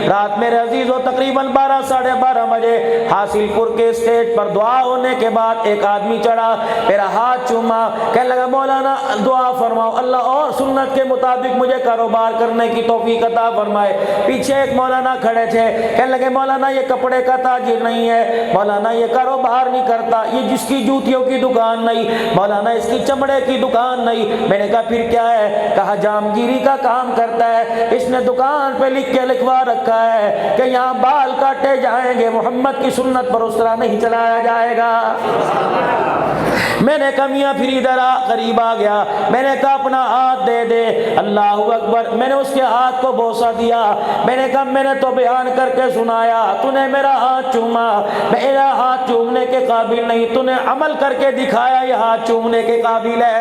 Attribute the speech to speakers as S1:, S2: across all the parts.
S1: रात मेरे अजीजों तकरीबन 12 साढ़े 12 बजे हासिलपुर के स्टेज पर दुआ होने के बाद एक आदमी चढ़ा, मेरा हाथ चूमा, कहने लगा मौलाना दुआ फरमाओ अल्लाह और सुन्नत के मुताबिक मुझे कारोबार करने की तौफीक अता फरमाए। पीछे एक मौलाना खड़े थे, कहने लगे मौलाना ये कपड़े का ताजिर नहीं है, मौलाना ये कारोबार नहीं करता, ये जिसकी जूतियों की दुकान नहीं, मौलाना इसकी चमड़े की दुकान नहीं। मैंने कहा फिर क्या है? कहा जामगिरी का काम करता है, इसने दुकान पे लिख के लिखवा रखा है कि यहाँ बाल काटे जाएंगे, मोहम्मद की सुन्नत पर उस तरह नहीं चलाया जाएगा। मैंने कहा मियां फिर इधर आ, करीब आ गया, मैंने कहा अपना हाथ दे दे, अल्लाह अकबर। मैंने उसके हाथ को बोसा दिया, मैंने कहा मैंने तो बयान करके सुनाया, तूने मेरा हाथ चूमा, मेरा हाथ चूमने के काबिल नहीं, तूने अमल करके दिखाया ये हाथ चूमने के काबिल है।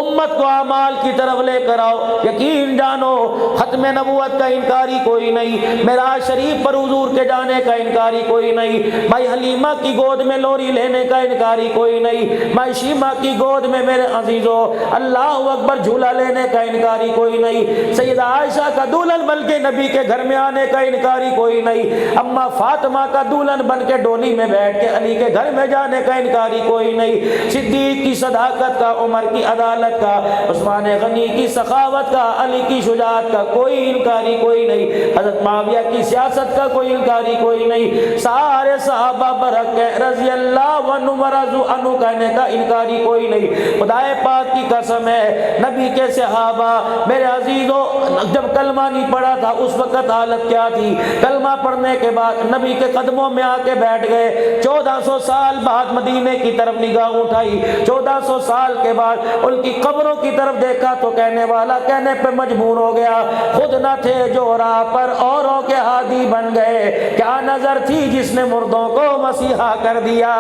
S1: उम्मत को अमाल की तरफ लेकर आओ, यकीन जानो खत्म नबूवत का इनकारी कोई नहीं, मेराज शरीफ पर हुजूर के जाने का इनकारी कोई नहीं, भाई हलीमा की गोद में लोरी लेने का इनकारी कोई नहीं, भाई शीमा की गोद में मेरे अजीजों अल्लाह अकबर झूला लेने का इनकारी कोई नहीं, सैयदा आयशा का दुल्हन बन के नबी के घर में आने का इनकारी कोई नहीं, अम्मा फातिमा का दुल्हन बन के डोली में बैठ के अली के घर में जाने का इनकारी कोई नहीं, सिद्दीक की सदाकत का, उमर की अदालत का, उस्मान गनी की सखावत का, अली की शुजाअत का कोई इनकारी कोई नहीं, हजरत माविया की सियासत का कोई इनकारी कोई नहीं, सारे सहाबा बरकत रज़ी अल्लाह अन्हु कहने का इनकारी कोई नहीं। खुदाए पाक की कसम है, नबी के सहाबा मेरे अजीजों जब कलमा नहीं पढ़ा था उस वक्त हालत क्या थी, कलमा पढ़ने के बाद नबी के कदमों में आके बैठ गए, 1400 साल बाद मदीने की तरफ निगाह उठाई, 1400 साल के बाद उनकी कब्रों की तरफ देखा तो कहने वाला कहने पे मजबूर हो गया, खुद न थे जो राह पर औरों के हादी बन गए, क्या नजर थी जिसने मुर्दों को मसीहा कर दिया।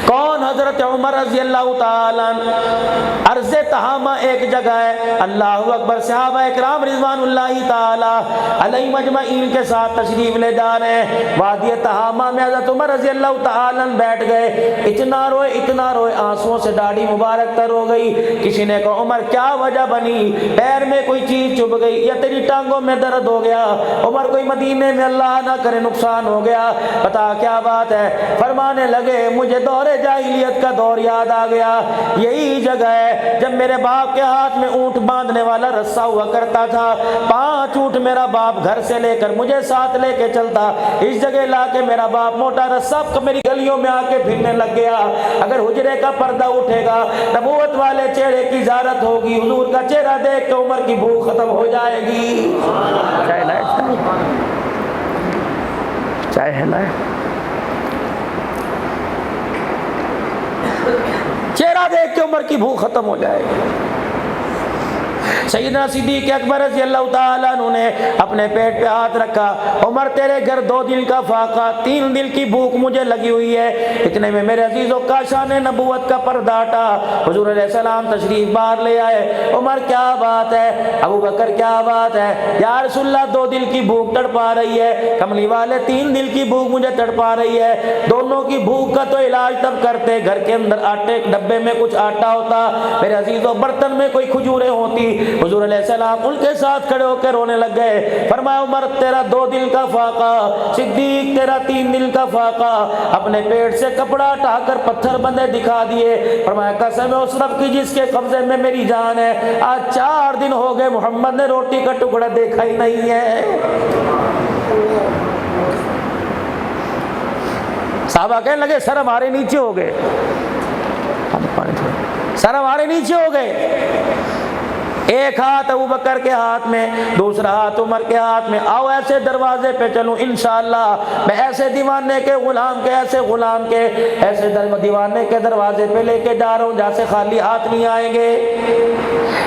S1: कौन? हजरत उमर रज़ी अल्लाह ताला अर्ज़े तहामा एक जगह है, अल्लाह अकबर, सहाबा इकराम रिज़वानुल्लाहि ताला अलैहि मजमईन के साथ तशरीफ ले जा रहे हैं, वादी तहामा में हजरत उमर रज़ी अल्लाह ताला बैठ गए, इतना रोए आंसुओं से दाढ़ी मुबारक तर हो गई। किसी ने कहा उमर क्या वजह बनी, पैर में कोई चीज चुभ गई या तेरी टांगों में दर्द हो गया? उमर कोई मदीने में अल्लाह ना करे नुकसान हो गया, बता क्या बात है? फरमाने लगे मुझे दौरे जाहिलियत का दौर याद आ गया, यही जगह है जब मेरे बाप के हाथ में ऊंट बांधने वाला रस्सा हुआ करता था, 5 ऊंट मेरा बाप घर से लेकर मुझे साथ लेके चलता, इस जगह लाके मेरा बाप मोटा रस्सा मेरी गलियों में आके फिरने लग गया। अगर हुजरे का पर्दा उठेगा, नबूवत वाले चेहरे की ज़ियारत होगी, हुजूर का चेहरा देख के उमर की भूख खत्म हो जाएगी। चाय है लाए, चेहरा देख के उमर की भूख खत्म हो जाएगी। सैयदना सिद्दीक़ अकबर रज़ी अल्लाह ताला अन्हु ने अपने पेट पे हाथ रखा, उमर तेरे घर 2 दिन का फाका, 3 दिन की भूख मुझे लगी हुई है। इतने में मेरे अजीजों का शान नबूवत का पर्दा हटा, हुजूर अलैहिस्सलाम तशरीफ बाहर ले आए। उमर क्या बात है? अबू बकर क्या बात है? या रसूलल्लाह 2 दिन की भूख तड़पा रही है, कमली वाले 3 दिन की भूख मुझे तड़पा रही है। दोनों की भूख का तो इलाज तब करते घर के अंदर आटे डब्बे में कुछ आटा होता, मेरे अजीजों बर्तन में कोई खजूरें होती। हुजूर अलैहिस्सलाम उनके साथ खड़े होकर रोने लग गए। फरमाया उमर तेरा 2 दिन का फाका, सिद्दीक तेरा 3 दिन का फाका। अपने पेट से कपड़ा हटाकर पत्थर बंधे दिखा दिए। फरमाया कसम है उस रब की जिसके कब्जे में मेरी जान है, आज 4 दिन हो गए मोहम्मद ने रोटी का टुकड़ा देखा ही नहीं है। साहबा कहने लगे सर हमारे नीचे हो गए, सर हमारे नीचे हो गए। एक हाथ अबू बकर के हाथ में, दूसरा हाथ उमर के हाथ में। आओ ऐसे दरवाजे पे चलूं इंशाअल्लाह, मैं ऐसे दीवाने के गुलाम के, ऐसे गुलाम के, ऐसे दीवाने के दरवाजे पे लेके जा रहा हूं जहां से खाली हाथ नहीं आएंगे।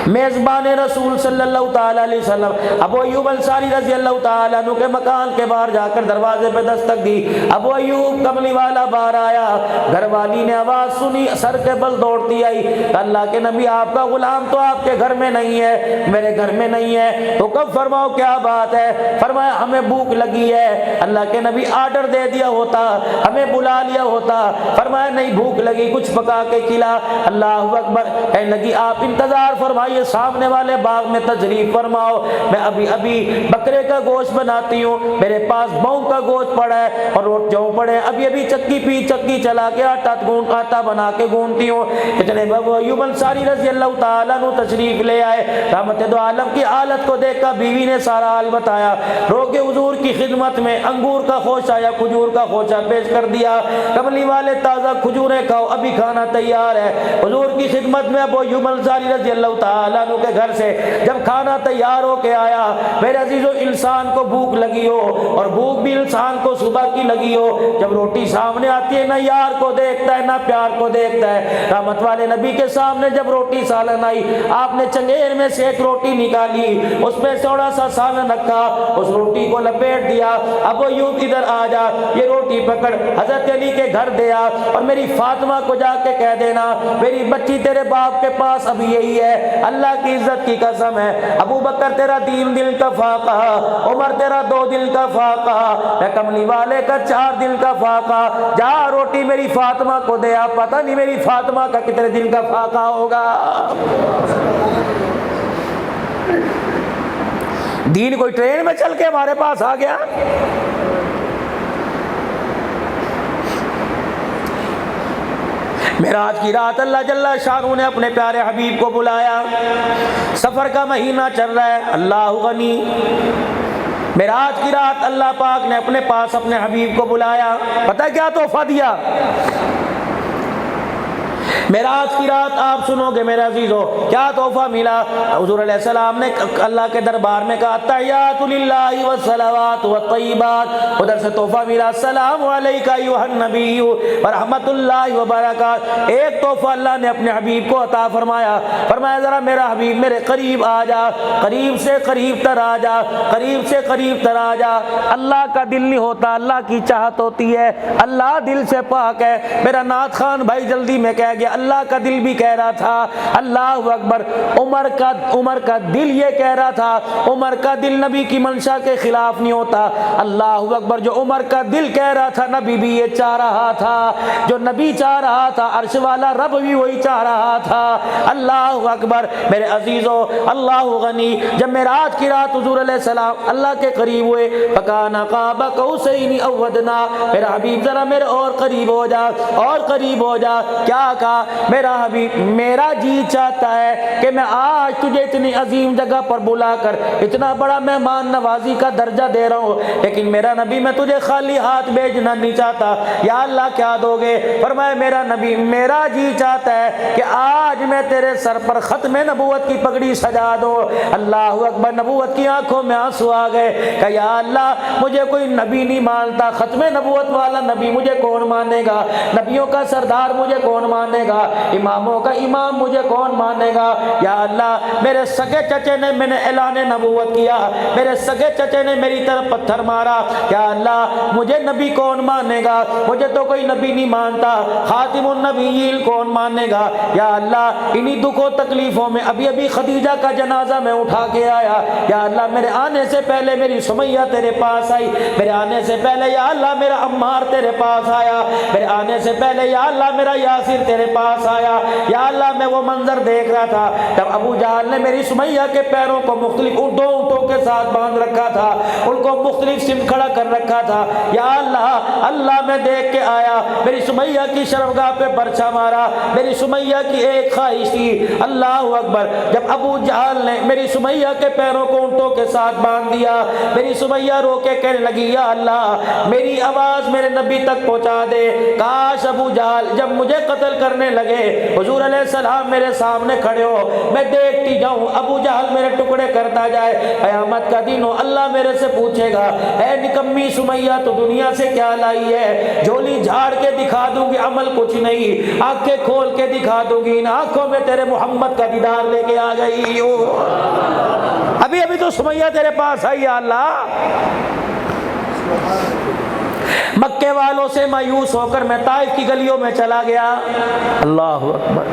S1: मेजबान रसूल सल्लल्लाहु ताला अलैहि वसल्लम अबू अय्यूब अंसारी रज़ी अल्लाह ताला अन्हु के मकान के बाहर जाकर दरवाजे पे दस्तक दी। अबू अय्यूब कमली वाला बाहर आया, घरवाली ने आवाज सुनी, सर के बल दौड़ती आई, अल्लाह के नबी आपका गुलाम तो आपके घर में नहीं नहीं है, मेरे घर में नहीं है। तो कब फरमाओ क्या बात है? फरमाया हमें भूख लगी है। अल्लाह के नबी आर्डर दे दिया होता, हमें बुला लिया होता। फरमाया नहीं भूख लगी, कुछ पका के खिला। अल्लाह अकबर। कहने लगी आप इंतजार फरमाइए, सामने वाले बाग में तशरीफ फरमाओ, मैं अभी अभी बकरे का गोश्त बनाती हूँ, मेरे पास बहू का गोश्त पड़ा है और रोट जौ पड़े, अभी अभी चक्की चला के आटा बना के गूंथती हूँ। इतने अय्यूब अंसारी रज़ी अल्लाह ताला अन्हु तशरीफ ले आए। रहमत दो आलम की हालत को देखकर बीवी ने सारा हाल बताया। रो के हुजूर की खिदमत में अंगूर का खोशा या खजूर का खोशा पेश कर दिया। कमली वाले ताज़ा खजूरें खाओ, अभी खाना तैयार है। हुजूर की खिदमत में अबू अय्यूब अंसारी रज़ी अल्लाह ताला अन्हु के घर से जब खाना तैयार होके आया, मेरे अजीजों इंसान को भूख लगी हो और भूख भी इंसान को सुबह की लगी हो, जब रोटी सामने आती है ना यार को देखता है ना प्यार को देखता है। रहमत वाले नबी के सामने जब रोटी सालन आई, आपने चंगेर में से एक रोटी निकाली, उसमें थोड़ा सा सालन रखा, उस रोटी को लपेट दिया। अब वो यूं इधर आ जा, ये रोटी पकड़ हजरत अली के घर दे आ और मेरी फातिमा को जाके कह देना मेरी बच्ची तेरे बाप के पास अभी यही है। अल्लाह की इज्जत की कसम है, अबू बकर तेरा 3 दिल का फाका, उमर तेरा 2 दिल का फाका, मैं कमली वाले का 4 दिल का फाका। जा रोटी मेरी फातिमा को दे आ, पता नहीं मेरी फातिमा का कितने दिल का फाका होगा। दीन कोई ट्रेन में चल के हमारे पास आ गया। मेराज की रात अल्लाह जल्ला शानू ने अपने प्यारे हबीब को बुलाया। सफर का महीना चल रहा है, अल्लाह गनी। मेराज की रात अल्लाह पाक ने अपने पास अपने हबीब को बुलाया। पता क्या तोहफा दिया? मेराज की रात आप सुनोगे मेरे अजीजों, क्या तोहफा मिला? हुजूर अलैहिस्सलाम ने अल्लाह के दरबार में कहा तहियातु लिल्लाहि व सलावातु व तय्यिबात। उधर से तोहफा मिला सलामु अलैका अय्युहन नबिय्यु व रहमतुल्लाहि व बरकात। एक तोहफा अल्लाह ने अपने हबीब को अता फरमाया। फरमाया जरा मेरा हबीब मेरे करीब आ जा, करीब से करीब तर आ जा, करीब से करीब तर आ जा। अल्लाह का दिल नहीं होता, अल्लाह की चाहत होती है। अल्लाह दिल से पाक है। मेरा नाथ खान भाई जल्दी में कह गया, अल्लाह का दिल भी कह रहा था अल्लाह अकबर। उमर का दिल ये कह रहा था, उमर का दिल नबी की मंशा के खिलाफ नहीं होता। अल्लाह अकबर, जो उमर का दिल कह रहा था नबी भी ये चाह रहा था, जो नबी चाह रहा था अर्श वाला रब भी वही चाह रहा था। अल्लाह अकबर। मेरे अजीजों अल्लाह गनी। जब मेराज की रात हुजूर अलैहिस्सलाम अल्लाह के करीब हुए, फकाना काबा कौसैनी औ अदना, मेरा हबीब जरा मेरे और करीब हो जा, और करीब हो जा। क्या कहा मेरा हबीब, मेरा जी चाहता है कि मैं आज तुझे इतनी अजीम जगह पर बुलाकर इतना बड़ा मेहमान नवाजी का दर्जा दे रहा हूँ, लेकिन मेरा नबी मैं तुझे खाली हाथ भेजना नहीं चाहता। या अल्लाह क्या दोगे? फरमाया मेरा नबी मेरा जी चाहता है कि आज मैं तेरे सर पर खत्म नबूवत की पगड़ी सजा दो। अल्लाह अकबर। नबूवत की आंखों में आंसू आ गए। कहा या अल्लाह मुझे कोई नबी नहीं मानता, खत्म नबूवत वाला नबी मुझे कौन मानेगा? नबियों का सरदार मुझे कौन मानेगा? इमामों का इमाम मुझे कौन मानेगा? या अल्लाह मेरे सगे चचे ने मैंने ऐलान नबूवत किया, मेरे सगे चचे ने मेरी तरफ पत्थर मारा। या अल्लाह मुझे नबी कौन मानेगा? मुझे तो कोई नबी नहीं मानता। खातिमुन नबीयीन कौन मानेगा? या अल्लाह इन्हीं दुखों तकलीफों में अभी अभी खदीजा का जनाजा मैं उठा के आया। या अल्लाह मेरे आने से पहले मेरी सुमैया तेरे पास आई, मेरे आने से पहले या अल्लाह मेरा अम्मार तेरे पास आया, मेरे आने से पहले या अल्लाह मेरा यासिर तेरे पास आया। या अल्लाह मैं वो मंजर देख रहा था जब अबू जहल ने मेरी सुमैया के पैरों को मुख्तलिफ ऊँटों के साथ बांध रखा था, उनको मुख्तलिफ सिम खड़ा कर रखा था। या अल्लाह मैं देख के आया, मेरी सुमैया की शर्मगाह पे बरछा मारा। मेरी सुमैया की एक ख्वाहिश थी, अल्लाह अकबर, जब अबू जहल ने मेरी सुमैया के पैरों को ऊँटों के साथ बांध दिया, मेरी सुमैया रो के कहने लगी या अल्लाह मेरी आवाज़ मेरे नबी तक पहुँचा दे। काश अबू जहल जब मुझे कत्ल करने लगे हुजूर अलैहिस्सलाम मेरे सामने खड़े हो, मैं देखती जाऊं अबू जहल मेरे टुकड़े करता जाए। क़यामत का दिन हो, अल्लाह मेरे से पूछेगा ऐ निकम्मी सुमैया तो दुनिया से क्या लाई है? झोली झाड़ के दिखा दूंगी अमल कुछ नहीं, आंखें खोल के दिखा दूंगी इन आंखों में तेरे मोहम्मद का दीदार लेके आ गई हो। अभी अभी तो सुमैया तेरे पास आई। या अल्लाह मक्के वालों से मायूस होकर मैं ताइफ की गलियों में चला गया। अल्लाह अकबर।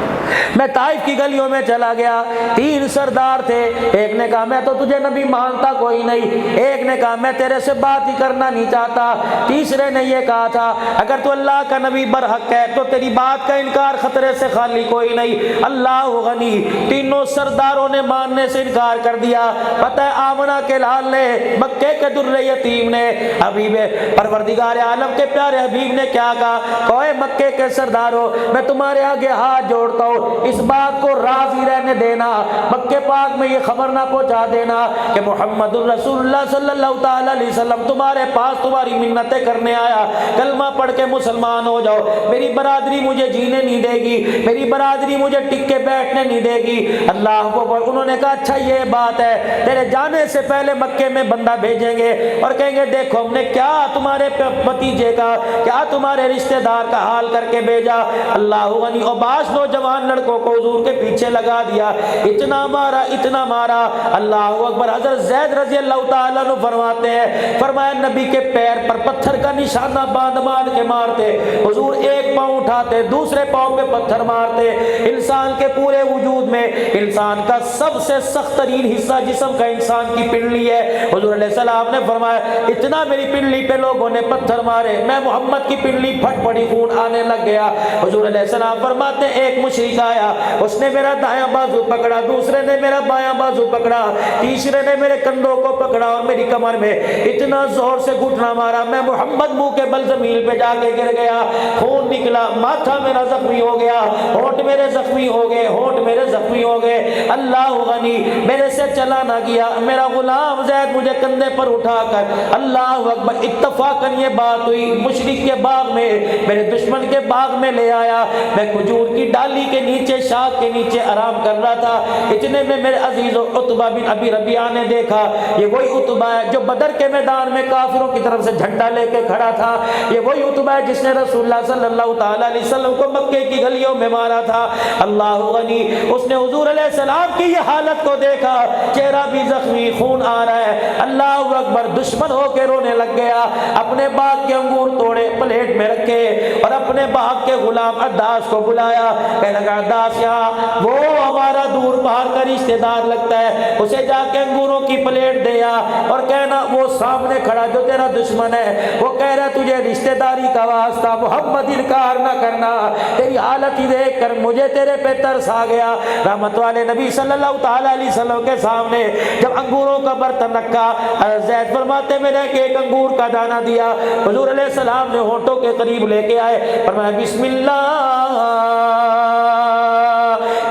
S1: मैं ताइफ की गलियों में चला गया। 3 सरदार थे। एक ने कहा मैं तो तुझे नबी मानता कोई नहीं। एक ने कहा मैं तेरे से बात ही करना नहीं चाहता। तीसरे ने यह कहा था अगर तू अल्लाह का नबी बरहक है तो तेरी बात का इनकार खतरे से खाली कोई नहीं। अल्लाह गनी। तीनों सरदारों ने मानने से इनकार कर दिया। पता है आमना के लाल ने, मक्के के दुर्रे यतीम ने, हबीब परवरदिगार आलम के प्यारे हबीब ने क्या कहा? कोई मक्के के सरदारों, मैं तुम्हारे आगे हाथ जोड़ता हूँ, इस बात को राजी रहने देना, मक्के पाक में ये खबर ना पहुंचा देना कि मोहम्मदुर रसूलुल्लाह सल्लल्लाहु ताला अलैहि वसल्लम तुम्हारे पास तुम्हारी मिन्नतें करने आया, कलमा पढ़ के मुसलमान हो जाओ। मेरी बरादरी मुझे जीने नहीं देगी, मेरी बरादरी मुझे टिक के बैठने नहीं देगी। अल्लाह को। उन्होंने कहा अच्छा ये बात है, तेरे जाने से पहले मक्के में बंदा भेजेंगे और कहेंगे देखो हमने क्या तुम्हारे भतीजे का, क्या तुम्हारे रिश्तेदार का हाल करके भेजा। अल्लाह गनी। और 22 नौजवान लड़कों को हुजूर के पीछे लगा दिया, इतना मारा इतना मारा। अल्लाह अकबर। हज़रत ज़ैद रज़ी अल्लाह ताला अन्हु फरमाते हैं, फरमाया नबी के पैर पर पत्थर का निशाना बांध बांध के मारते। हुजूर एक पांव उठाते, दूसरे पांव पे पत्थर मारते। इंसान के पूरे वजूद में इंसान का सबसे सख्त तरीन हिस्सा जिस्म का इंसान की पिंडली है। हुजूर अलैहि सलाम ने फरमाया इतना मेरी पिंडली पे लोगों ने पत्थर मारे, मैं मोहम्मद की पिंडली फट पड़ी, खून आने लग गया। हुजूर अलैहि सलाम फरमाते एक मुशरिक आया, उसने मेरा दायां बाजू पकड़ा, दूसरे ने मेरा बायां बाजू पकड़ा, तीसरे ने मेरे कंधों को पकड़ा और मेरी कमर में इतना जोर से घुटना मारा, मैं मोहम्मद मुंह के बल जमीन पे जाके गिर गया, खून निकला, माथा मेरा जख्मी हो गया, होंठ मेरे जख्मी हो गए, होंठ मेरे जख्मी हो गए। अल्लाह गनी। मेरे से चला ना गया, मेरा गुलाम ज़ैद मुझे कंधे पर उठाकर, अल्लाह अकबर, इत्तफाकन ये बात हुई, मुशरिक के बाग में, मेरे दुश्मन के बाग में ले आया। मैं खजूर की डाली के नीचे, शाख के नीचे आराम कर रहा था। इतने में मेरे अजीजों उतबा बिन अबी रबिया ने देखा, ये वही उतबा है जो बदर के मैदान में काफिरों की तरफ से झंडा लेके खड़ा था। ये वही उतबा है जिसने रसूलुल्लाह सल्लल्लाहु ताला अलैहि वसल्लम को मक्के की गलियों में मारा था। अल्लाह गनी। उसने हुजूर अलैहि सलाम की ये हालत को देखा, चेहरा भी जख्मी, खून आ रहा है। अल्लाह अकबर। दुश्मन होके रोने लग गया। अपने बाग के अंगूर तोड़े, प्लेट में रखे और अपने बाग के गुलाम अद्दास को बुलाया। कहने लगा अद्दास यहाँ वो हमारा दूर बाहर का रिश्तेदार लगता है, उसे जाके अंगूरों की प्लेट दे आ और कहना वो सामने खड़ा जो तेरा दुश्मन है, वो कह रहा तुझे रिश्तेदारी का वास्ता मोहम्मद इनकार न करना, तेरी हालत ही देख कर मुझे तेरे पे तरस आ गया। रहमत वाले नबी सल्लल्लाहु ताला अलैहि वसल्लम के सामने जब अंगूरों का बर्तन रखा, ज़ैद फरमाते मैंने एक अंगूर का दाना दिया, हुजूर अलैहि सलाम ने होठों के करीब लेके आए, फरमाया बिस्मिल्लाह।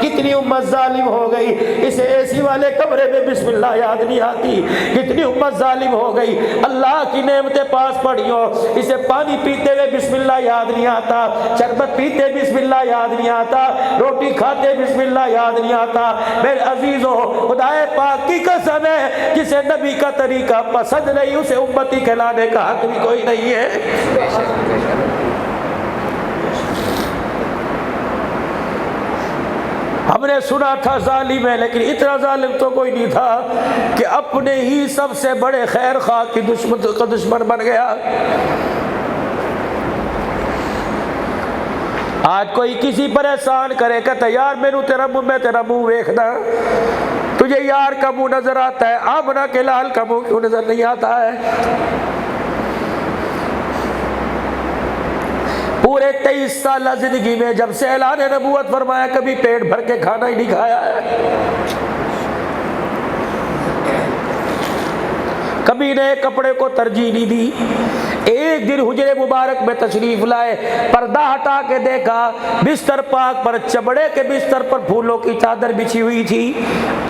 S1: कितनी उम्मत जालिम हो गई, इसे एसी वाले कमरे में बिस्मिल्लाह याद नहीं आती। कितनी उम्मत जालिम हो गई, अल्लाह की नेमतें पास पड़ी हो, इसे पानी पीते हुए बिस्मिल्लाह याद नहीं आता, शरबत पीते बिस्मिल्लाह याद नहीं आता, रोटी खाते बिस्मिल्लाह याद नहीं आता। मेरे अजीजों, खुदाए पाक की कसम है, जिसे नबी का तरीका पसंद नहीं उसे उम्मती कहलाने का हक भी कोई नहीं है। हमने सुना था जालिम है, लेकिन इतना जालिम तो कोई नहीं था कि अपने ही सबसे बड़े खैर खा की दुश्मन बन गया। आज कोई किसी पर एहसान करे, कहता यार मैं तेरा मुंह देखना, तुझे यार का मुंह नजर आता है, आमना के लाल का मुंह क्यों नजर नहीं आता है? पूरे 23 साल जिंदगी में जब से ऐलान नबूवत फरमाया कभी पेट भर के खाना ही नहीं खाया है, कभी नए कपड़े को तरजीह नहीं दी। एक दिन हुजरे मुबारक में तशरीफ लाए, पर्दा हटा के देखा, बिस्तर पाक पर, चमड़े के बिस्तर पर फूलों की चादर बिछी हुई थी।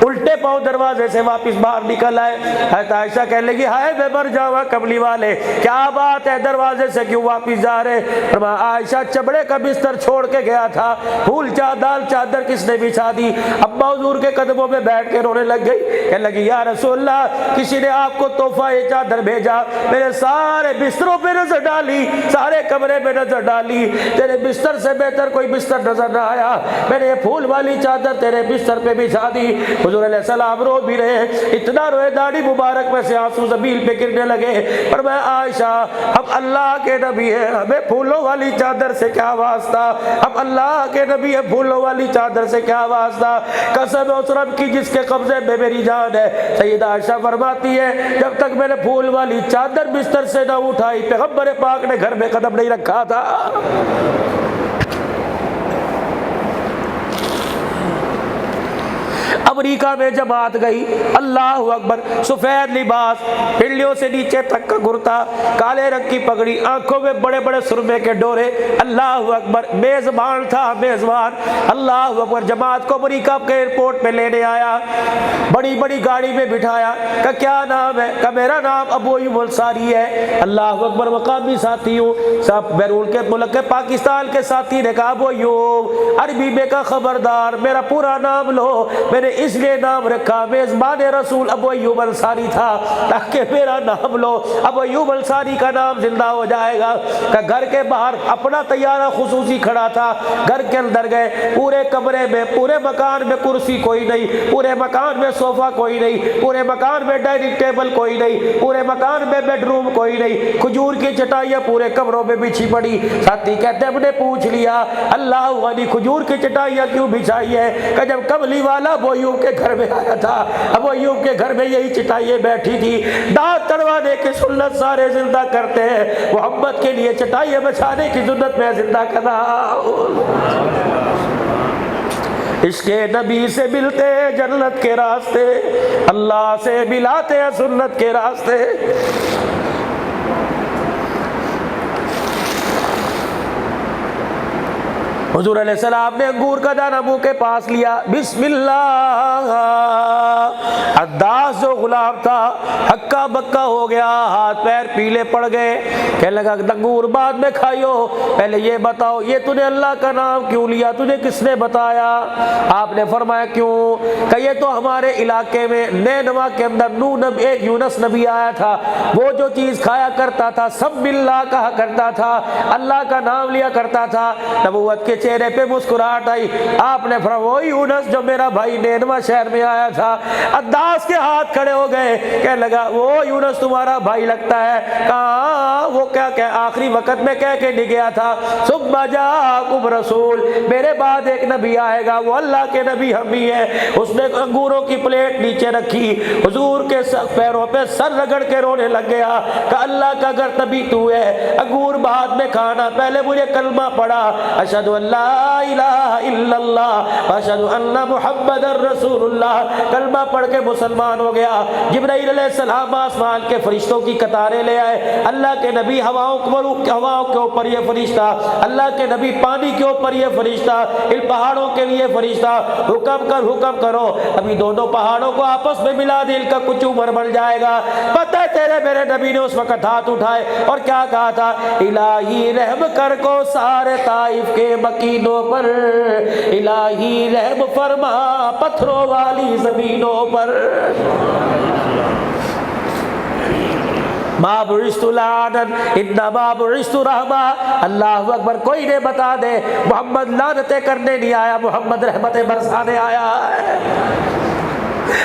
S1: उल्टे पांव दरवाजे से वापस बाहर निकल आए। हज़रत आयशा कहने लगी हाय मैं मर जावा कमली वाले, क्या बात है, दरवाजे से क्यों वापस जा रहे? आयशा चमड़े का बिस्तर छोड़ के गया था, फूल चादर किसने बिछा दी? अब्बा हुजूर के कदमों में बैठ के रोने लग गई। कहने लगी या रसूलल्लाह, किसी ने आपको तोहफा ये चादर भेजा, मेरे सारे बिस्तर बिस्तरों पे नजर डाली, सारे कमरे में नजर डाली, तेरे बिस्तर से बेहतर कोई बिस्तर नजर ना आया। मैंने ये फूल वाली चादर तेरे बिस्तर पे बिछा दी। हुजूर अलैहिस्सलाम रो भी रहे, इतना रोए दाढ़ी मुबारक में से आंसू ज़मीन पे गिरने लगे। पर मैं आयशा, हम अल्लाह के नबी है, हमें फूलों वाली चादर से क्या वास्ता, हम अल्लाह के नबी है, फूलों वाली चादर से क्या वास्ता। कसम उस रब की जिसके कब्जे में मेरी जान है। सैयदा आयशा फरमाती है, जब तक मैंने फूल वाली चादर बिस्तर से न उठाई, पैगंबर पाक ने घर में कदम नहीं रखा था। अमेरिका में जमात गई, अल्लाह अकबर, सफेद लिबास, पिंडलियों से नीचे तक का कुर्ता, काले रंग की पगड़ी, आंखों में बड़े बड़े सुरमे के डोरे, अल्लाह अकबर, मेजबान था मेजबान। अल्लाह अकबर, जमात को अमेरिका के एयरपोर्ट पे लेने आया, बड़ी बड़ी गाड़ी में बिठाया। का क्या नाम है? का मेरा नाम अबू अय्यूब अंसारी है। अल्लाह अकबर, मकामी साथी हूँ, सब बैरून के मुल्क के पाकिस्तान के साथी ने कहा, अबू अय्यूब, अरबी में का खबरदार, मेरा पूरा नाम लो। मैंने इसलिए नाम रखा, मेजबान रसूल अबू अय्यूब अंसारी था, ताकि मेरा नाम लो, अबू अय्यूब अंसारी का नाम जिंदा हो जाएगा। का घर के बाहर अपना तैयारा खुसूसी खड़ा था, घर के अंदर गए, पूरे कमरे में, पूरे मकान में कुर्सी कोई नहीं, पूरे मकान में सोफा कोई नहीं, पूरे मकान में डाइनिंग टेबल कोई नहीं, पूरे मकान में बेडरूम कोई नहीं, खजूर की चटाइयाँ पूरे कमरों में बिछी पड़ी। साथी कहते हमने पूछ लिया, अल्लाह वाली खजूर की चटाइयाँ क्यों बिछाई है? कि जब कमली वाला अबू अय्यूब के घर में आया था, अबू अय्यूब के घर में यही चटाइयाँ बैठी थी। दांत तड़वाने की सुन्नत सारे जिंदा करते हैं, मोहम्मद के लिए चटाइयाँ बिछाने की सुन्नत में जिंदा करना। इसके नबी से मिलते हैं जन्नत के रास्ते, अल्लाह से मिलाते हैं सुन्नत के रास्ते। हुजूर अलैहिस्सलाम ने अंगूर का दाना मुंह के पास लिया, बिस्मिल्लाह। अद्दास जो गुलाम था हक्का बक्का हो गया, हाथ पैर पीले पड़ गए। कहने लगा, अंगूर बाद में खाइयो, पहले ये बताओ, ये तूने अल्लाह का नाम क्यों लिया, तुझे किसने बताया? आपने फरमाया क्यों? कि ये तो हमारे इलाके में नैनवा के अंदर नूह नबी, एक यूनुस नबी आया था, वो जो चीज़ खाया करता था सब बिल्लाह कहा करता था, अल्लाह का नाम लिया करता था। नबूवत के चेहरे पे मुस्कुराहट आई। आपने फरमाया, वो यूनुस जो मेरा भाई नैनवा शहर में आया था। अद्दास के हाथ खड़े हो गए, कहने लगा, वो यूनुस तुम्हारा भाई लगता है? कहा, वो क्या कह आखिरी वक्त में कह के नहीं गया था, सुब्बा जाकुम रसूल, मेरे बाद एक नबी आएगा, वो अल्लाह के नबी हम ही है। उसने अंगूरों की प्लेट नीचे रखी, हुजूर के पैरों पे सर रगड़ के रोने लग गया कि अल्लाह का अगर नबी तू है, अंगूर बाद में खाना, पहले मुझे कलमा पढ़ा, अशहदु अल्ला इलाहा इल्लल्लाह व अशहदु अन्ना मुहम्मदर रसूलुल्लाह। कलमा पढ़ के मुसलमान हो गया। जिब्राइल अलैहिस्सलाम आसमान के फरिश्तों की कतारें ले आए। अल्लाह के नबी हवाओं के ऊपर ये फरिश्ता, अल्लाह के नबी पानी के ऊपर ये फरिश्ता, इन पहाड़ों के लिए फरिश्ता, हुक्म करो, अभी दोनों पहाड़ों को आपस में मिला दे, इनका कुछ उम्र बन जाएगा। पता है तेरे मेरे नबी ने उस वक्त हाथ उठाए और क्या कहा था, इलाही रहम कर को सारे ताइफ के मकीनों पर, इलाही रहम फरमा पत्थरों वाली जमीनों पर। अल्लाह अकबर, कोई ने बता दे, मोहम्मद लानतें करने नहीं आया, मोहम्मद रहमतें बरसाने आया है।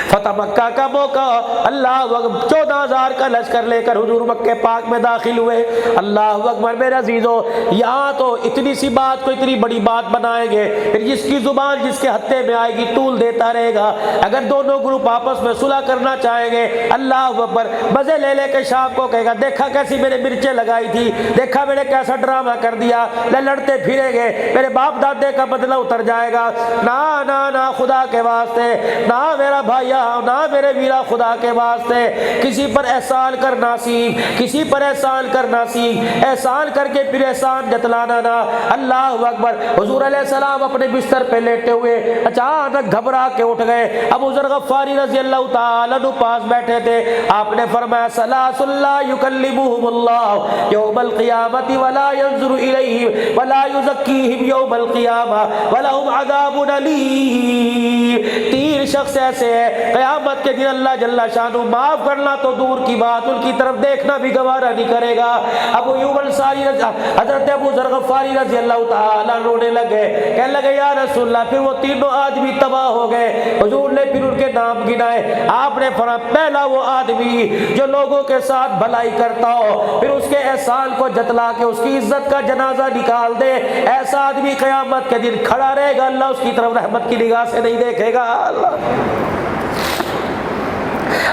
S1: फतह मक्का का मौका, अल्लाह अकबर, 14,000 का लश्कर लेकर हुजूर मक्के पाक में दाखिल हुए। अल्लाह अकबर, मेरे अजीजों, यहाँ तो इतनी सी बात को इतनी बड़ी बात बनाएंगे, फिर जिसकी जुबान जिसके हत्थे में आएगी तूल देता रहेगा। अगर दोनों ग्रुप आपस में सुलह करना चाहेंगे, अल्लाह अकबर, मजे ले लेके शाम को कहेगा, देखा कैसी मैंने मिर्चें लगाई थी, देखा मैंने कैसा ड्रामा कर दिया, लड़ते फिरेंगे, मेरे बाप दादे का बदला उतर जाएगा। ना ना ना, खुदा के वास्ते ना मेरा भाइया, ना मेरे वीरा, खुदा के वास्ते किसी पर एहसान करना सीख, किसी पर एहसान करना सीख, एहसान करके फिर एहसान जतलाना ना। अल्लाह अकबर। हुजूर अलैहिस्सलाम अपने बिस्तर पे लेटे हुए अचानक घबरा के उठ गए। अबू ज़र गफ़ारी रज़ी अल्लाह तआला अन्हु पास बैठे थे। आपने फरमाया, सलासुल्ला युकल्लिमुहुमुल्लाह यौमल क़ियामति वला यंज़ुरु इलैहिम वला युज़क्कीहिम यौमल क़ियामा वलहुम अज़ाबुन अलीम। 3 शख्स ऐसे हैं क़यामत के दिन अल्लाह जल्ला शानू माफ करना तो दूर की बात, उनकी तरफ देखना भी गवारा नहीं करेगा। अबू अय्यूब अंसारी हजरत अबू ज़र ग़फ़ारी रज़ी अल्लाह तआला रोने लगे, कहने लगे या रसूलल्लाह, फिर वो तीनों आदमी तबाह हो गए। हुजूर ने फिर उनके नाम गिनाए। आपने फरमाया पहला वो आदमी जो लोगों के साथ भलाई करता हो, फिर उसके एहसान को जतला के उसकी इज्जत का जनाजा निकाल दे, ऐसा आदमी क़यामत के दिन खड़ा रहेगा, अल्लाह उसकी तरफ रहमत की निगाह से नहीं देखेगा।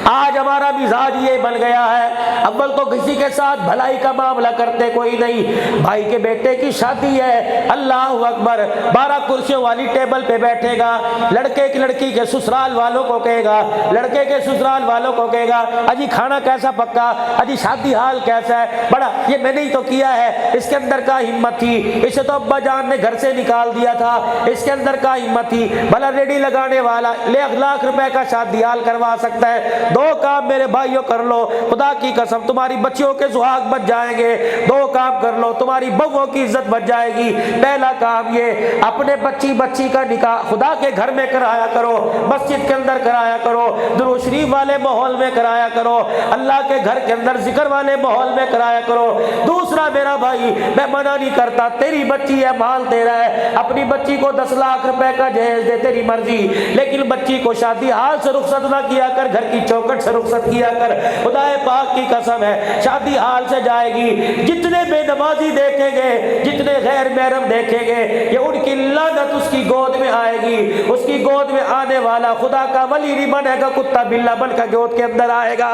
S1: आज हमारा मिजाज ये बन गया है, अव्वल तो किसी के साथ भलाई का मामला करते कोई नहीं। भाई के बेटे की शादी है, अल्लाह अकबर, 12 कुर्सियों वाली टेबल पे बैठेगा, लड़के की लड़की के ससुराल वालों को कहेगा, लड़के के ससुराल वालों को कहेगा अजी खाना कैसा पक्का, अजी शादी हाल कैसा है, बड़ा ये मैंने ही तो किया है, इसके अंदर का हिम्मत थी, इसे तो अब्बा जान ने घर से निकाल दिया था, इसके अंदर का हिम्मत थी, भला रेडी लगाने वाला लाख रुपए का शादी हाल करवा सकता है। दो काम मेरे भाइयों कर लो, खुदा की कसम तुम्हारी बच्चियों के सुहाग बच जाएंगे। दो काम कर लो, तुम्हारी बहुओं की इज्जत बच जाएगी। पहला काम ये, अपने बच्ची का निकाह खुदा के घर में कराया करो, मस्जिद के अंदर कराया करो, दुरूद शरीफ वाले माहौल में कराया करो, अल्लाह के घर के अंदर जिक्र वाले माहौल में कराया करो। दूसरा मेरा भाई, मैं मना नहीं करता, तेरी बच्ची है, माल तेरा है, अपनी बच्ची को 10 लाख रुपए का जहेज दे, तेरी मर्जी, लेकिन बच्ची को शादी हाल से रुखसत ना किया कर, घर की चौकट से रुखसत किया कर। खुदाए पाक की कसम है, शादी हाल से जाएगी, जितने बेनमाजी देखेंगे, जितने गैर महरम देखेंगे, ये उनकी लानत उसकी गोद में आएगी। उसकी गोद में आने वाला खुदा का वली नहीं बनेगा, कुत्ता बिल्ला बनकर गोद के अंदर आएगा।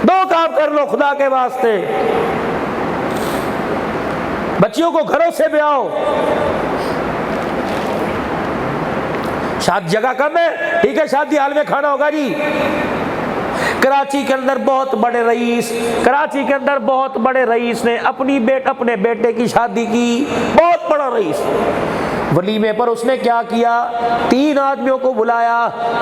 S1: दो काम कर लो खुदा के वास्ते, बच्चियों को घरों से ब्याओ। शादी जगह कम है, ठीक है, शादी हाल में खाना होगा जी। कराची के अंदर बहुत बड़े रईस ने अपने बेटे की शादी की, बहुत बड़ा रईस। वलीमे पर उसने क्या किया, 3 आदमियों को बुलाया,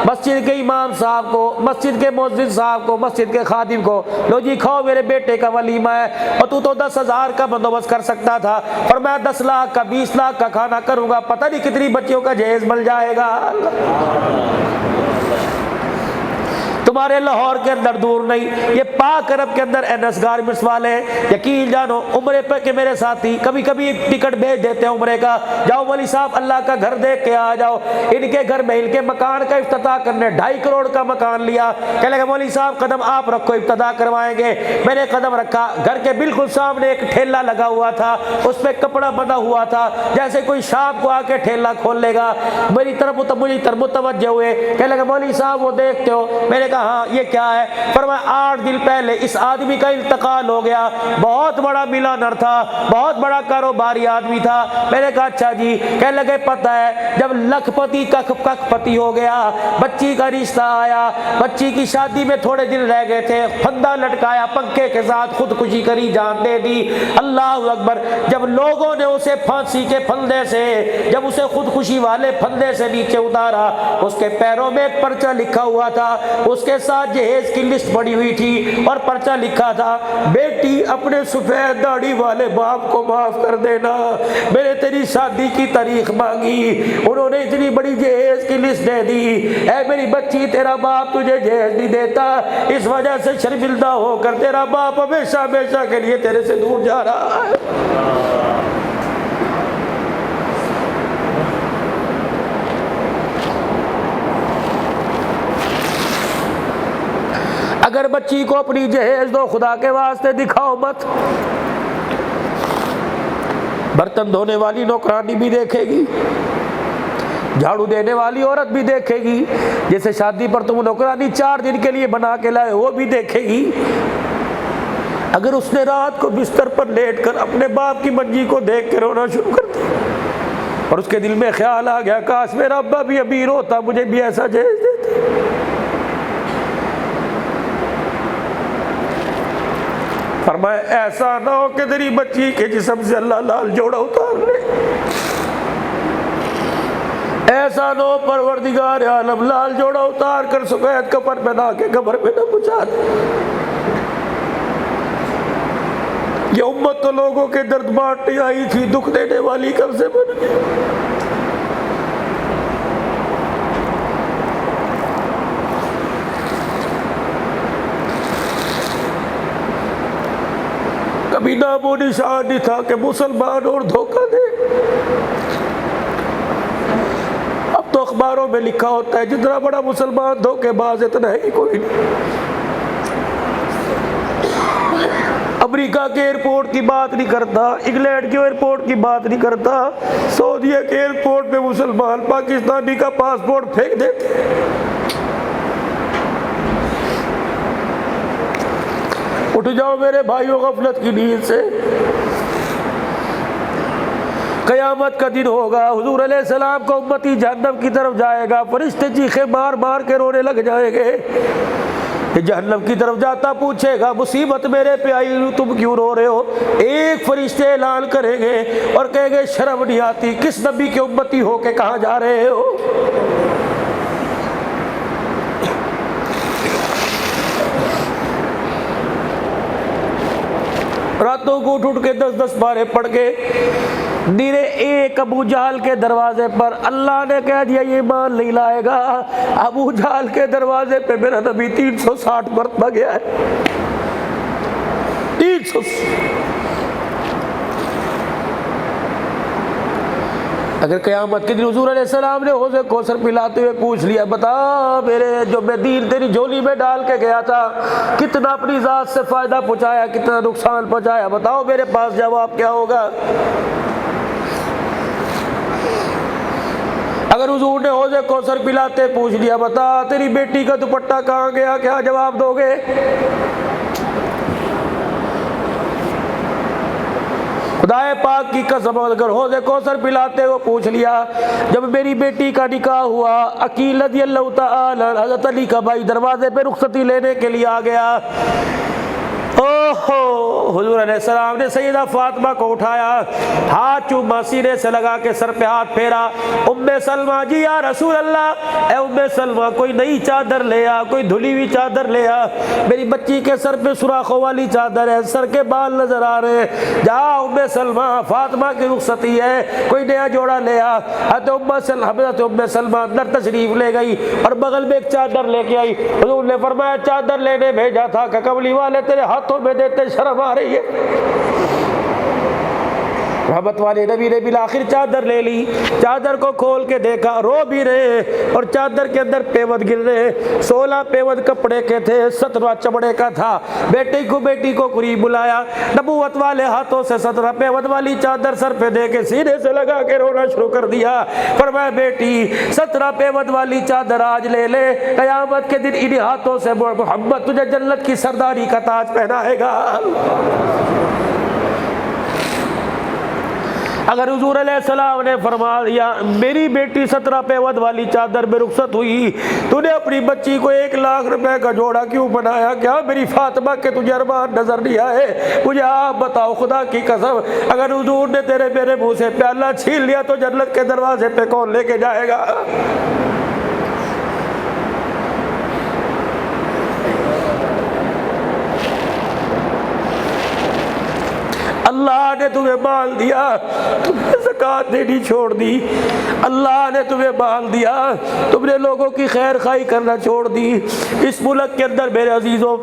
S1: मस्जिद के इमाम साहब को, मस्जिद के मुअज्जिन साहब को, मस्जिद के खादिम को, लो जी खाओ, मेरे बेटे का वलीमा है। और तू तो 10,000 का बंदोबस्त कर सकता था, और मैं 10 लाख का 20 लाख का खाना करूंगा, पता नहीं कितनी बच्चियों का जहेज मिल जाएगा। तुम्हारे लाहौर के अंदर दूर नहीं, ये पाक अरब के अंदर एनएस गारमेंट्स वाले, यकीन जानो उम्रे पे के मेरे साथी कभी कभी टिकट भेज देते हैं उम्रे का, जाओ वली साहब अल्लाह का घर देख के आ जाओ। इनके घर में इनके मकान का इफ्तिताह करने 2.5 करोड़ का मकान लिया, कह लगा मौली साहब कदम आप रखो, इफ्तिताह करवाएंगे। मैंने कदम रखा, घर के बिल्कुल सामने एक ठेला लगा हुआ था, उस पर कपड़ा बंधा हुआ था, जैसे कोई शाम को आके ठेला खोल लेगा। मेरी तरफ मुतवज्जह हुए, कह लगा मौली साहब वो देखते हो, मैंने कहा हाँ ये क्या है, पर मैं 8 दिन पहले इस आदमी का इंतकाल हो गया, बहुत बड़ा मिलानर था, बहुत बड़ा कारोबारी आदमी था। मैंने कहा अच्छा जी, कह लगे पता है जब लखपति कखपति हो गया, बच्ची का रिश्ता आया, बच्ची की शादी में थोड़े दिन रह गए थे, फंदा लटकाया, पंखे के साथ खुदकुशी करी, जान दे दी। अल्लाह अकबर, जब लोगों ने उसे फांसी के फंदे से, जब उसे खुदकुशी वाले फंदे से नीचे उतारा, उसके पैरों में एक पर्चा लिखा हुआ था, उसके साथ जहेज की लिस्ट पड़ी हुई थी और पर्चा लिखा था, बेटी अपने सफेद दाढ़ी वाले बाप को माफ कर देना, मैंने तेरी शादी की तारीख मांगी, उन्होंने इतनी बड़ी जहेज की लिस्ट दे दी, ऐ मेरी बच्ची तेरा बाप तुझे जहेज नहीं देता, इस वजह से शर्मिंदा होकर तेरा बाप हमेशा हमेशा के लिए तेरे से दूर जा रहा है। अगर बच्ची को अपनी जहेज दो, खुदा के वास्ते दिखाओ मत। बर्तन धोने वाली नौकरानी भी देखेगी, झाड़ू देने वाली औरत भी देखेगी, जैसे शादी पर तुम नौकरानी 4 दिन के लिए बना के लाए वो भी देखेगी। अगर उसने रात को बिस्तर पर लेटकर अपने बाप की मंजी को देख के रोना शुरू कर दिया और उसके दिल में ख्याल आ गया काश मेरा अब्बा भी अमीर होता, मुझे भी ऐसा जहेज देता, फरमाया ऐसा ना हो कि तेरी बच्ची के जिस्म से अल्लाह लाल जोड़ा उतार ले, ऐसा ना हो परवरदिगार आलम लाल जोड़ा उतार कर सफेद कफन पहना के कब्र में न पहुंचा दे। ये उम्मत तो लोगों के दर्द बांटने आई थी, दुख देने वाली कब से बन गई। कोई नामो निशान नहीं था कि मुसलमान और धोखा दे। अब तो अखबारों में लिखा होता है जितना बड़ा मुसलमान धोखेबाज इतना ही कोई नहीं। अमेरिका के एयरपोर्ट की बात नहीं करता, इंग्लैंड के एयरपोर्ट की बात नहीं करता, सऊदीया के एयरपोर्ट पे मुसलमान पाकिस्तानी का पासपोर्ट फेंक देते। उठ जाओ मेरे भाइयों गफलत की नींद से। क़यामत का दिन होगा, हुजूर अलैहिस्सलाम का उम्मती जहन्नम की तरफ जाएगा, फरिश्ते चीखे मार मार के रोने लग जाएंगे। जहन्नम की तरफ जाता पूछेगा मुसीबत मेरे पे आई, तुम क्यों रो रहे हो? एक फरिश्ते ऐलान करेंगे और कहेंगे शर्म नहीं आती, किस नबी के उम्मती हो के कहाँ जा रहे हो? रातों को उठ के 10-10 पारे पढ़ के नीरे एक अबू जहल के दरवाजे पर अल्लाह ने कह दिया ये ईमान नहीं लाएगा। अबू जहल के दरवाजे पे मेरा नबी 360 मरतबा गया है। 300। अगर क़यामत के दिन हुजूर अलैहिस्सलाम ने हौज़े कौसर पिलाते हुए पूछ लिया बता मेरे जो मैं दीन तेरी झोली में डाल के गया था कितना अपनी ज़ात से फ़ायदा पहुँचाया, कितना नुकसान पहुँचाया, बताओ मेरे पास जवाब क्या होगा? अगर हुजूर ने हौज़े कौसर पिलाते पूछ लिया बता तेरी बेटी का दुपट्टा कहाँ गया, क्या जवाब दोगे? खुदाए पाक की कसम अगर हौज़े कौसर पिलाते वो पूछ लिया जब मेरी बेटी का निकाह हुआ अकील रज़ियल्लाहु तआला हज़रत अली का भाई दरवाजे पे रुखसती लेने के लिए आ गया। ओहो हुजूर अलैहिस्सलाम ने सैयदा फातिमा को उठाया, हाथ चूमा सीने से लगा के सर पे हाथ फेरा। उम्मे सलमा जी या रसूल अल्लाह, ए उम्मे सलमा कोई नई चादर ले आ, कोई धुली हुई चादर ले आ, मेरी बच्ची के सर पे सुराखों वाली चादर है, सर के बाल नजर आ रहे, जा उम्मे सलमा फातिमा की रुखसती है, कोई नया जोड़ा ले आ। हज़रत उम्मे सलमा अंदर तशरीफ ले गई और बगल में एक चादर लेके आई। हुजूर ने फरमाया चादर लेने भेजा था कि कमली वाले तेरे हाथों में देते शर्म आ रही है। रहमत वाले नबी ने बिल आखिर चादर ले ली, चादर को खोल के देखा, रो भी रहे और चादर के अंदर पेवद गिर रहे। 16 पेवद कपड़े के थे, 17 चमड़े का था। बेटी को करीब बुलाया, नबूवत वाले हाथों से 17 पेवद वाली चादर सर पे दे के सीने से लगा के रोना शुरू कर दिया। फरमाया बेटी 17 पेवद वाली चादर आज ले ले, कयामत के दिन इन्हीं हाथों से मोहम्मद तुझे जन्नत की सरदारी का ताज पहनाएगा। अगर हुजूर अलैहिस्सलाम ने फरमा दिया मेरी बेटी 17 पेवद वाली चादर में रुखसत हुई, तूने अपनी बच्ची को 1 लाख रुपए का जोड़ा क्यों बनाया? क्या मेरी फातिमा के तुझे अरमान नजर नहीं आए? मुझे आप बताओ खुदा की कसम, अगर हुजूर ने तेरे मेरे मुंह से प्याला छीन लिया तो जन्नत के दरवाजे पे कौन लेके जाएगा? अल्लाह ने तुम्हें माल दिया, तुमने ज़कात देनी छोड़ दी। अल्लाह ने तुम्हें माल दिया, तुमने लोगों की खैर खाई करना छोड़ दी। इस मुल्क के अंदर मेरे अजीज़ों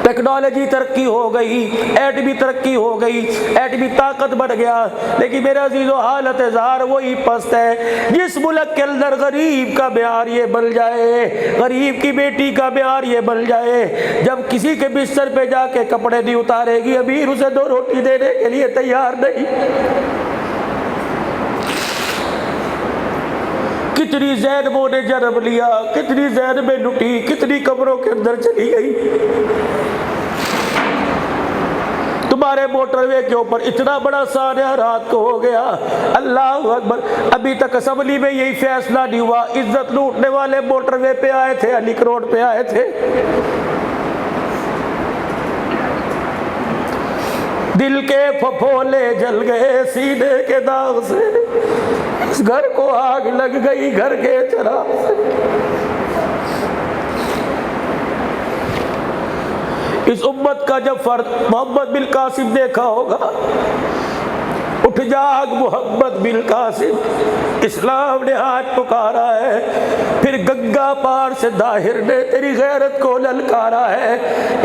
S1: टेक्नोलॉजी तरक्की हो गई, एटमी तरक्की हो गई, एटमी ताकत बढ़ गया, लेकिन मेरे अजीज़ों हालत ज़ार वही पस्त है। जिस मुल्क के अंदर गरीब का म्यार ये बन जाए, गरीब की बेटी का म्यार ये बन जाए, जब किसी के बिस्तर पे जाके कपड़े नहीं उतारेगी, अमीर उसे 2 रोटी देने के लिए तैयार नहीं। कितनी ज़ैनबों ने जन्म लिया, कितनी ज़ैनबें लुटी, कितनी कब्रों के अंदर चली गई। तुम्हारे मोटरवे के ऊपर इतना बड़ा सानिया रात को हो गया। अल्लाह अकबर, अभी तक असम्बली में यही फैसला नहीं हुआ, इज्जत लूटने वाले मोटरवे पे आए थे, अलीक रोड पे आए थे। दिल के फफोले जल गए सीने के दाग से, इस घर को आग लग गई घर के चराग से। इस उम्मत का जब फर्द मोहम्मद बिन कासिम देखा होगा, उठ उठ जाग मोहम्मद बिन कासिम, इस्लाम ने आज पुकारा है। फिर गंगा पार से दाहिर ने तेरी गैरत को ललकारा है।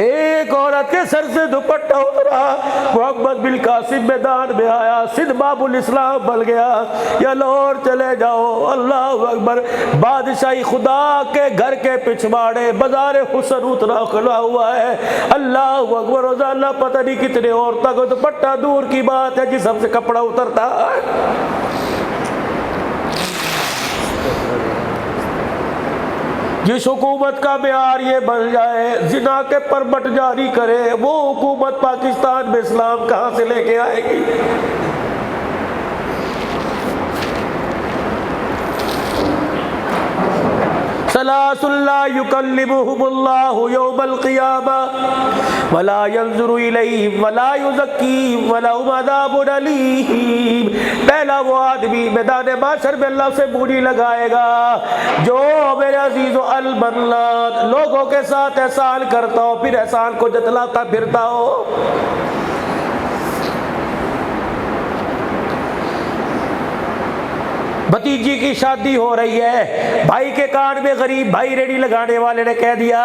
S1: एक औरत के सर से दुपट्टा उतरा, मोहम्मद बिन कासिम मैदान में आया, सिंध बाबुल इस्लाम बन गया। या लाहौर चले जाओ, अल्लाह अकबर, बादशाही खुदा के घर के पिछवाड़े बाजार हुसन उतना खुला हुआ है। अल्लाह अकबर, रोजाना पता नहीं कितने औरतों को दुपट्टा दूर की बात है जिसम से कपड़ा उतरता है। जिस हुकूमत का मेयार ये बन जाए, जिना के परमट जारी करे, वो हुकूमत पाकिस्तान में इस्लाम कहाँ से लेके आएगी? सलासुल्ला युकल्लिमुहुमुल्लाहु यौमल क़ियामा वला यंज़ुरु इलैहिम वला युज़क्कीहिम वलहुम अज़ाबुन अलीम। पहला वो आदमी मैदान माशर में अल्लाह से मुंह नहीं लगाएगा जो मेरे अजीज़ो अल-मन्नान लोगों के साथ एहसान करता हो, फिर एहसान को जतलाता फिरता हो। भतीजी की शादी हो रही है, भाई के कान में गरीब भाई रेडी लगाने वाले ने कह दिया,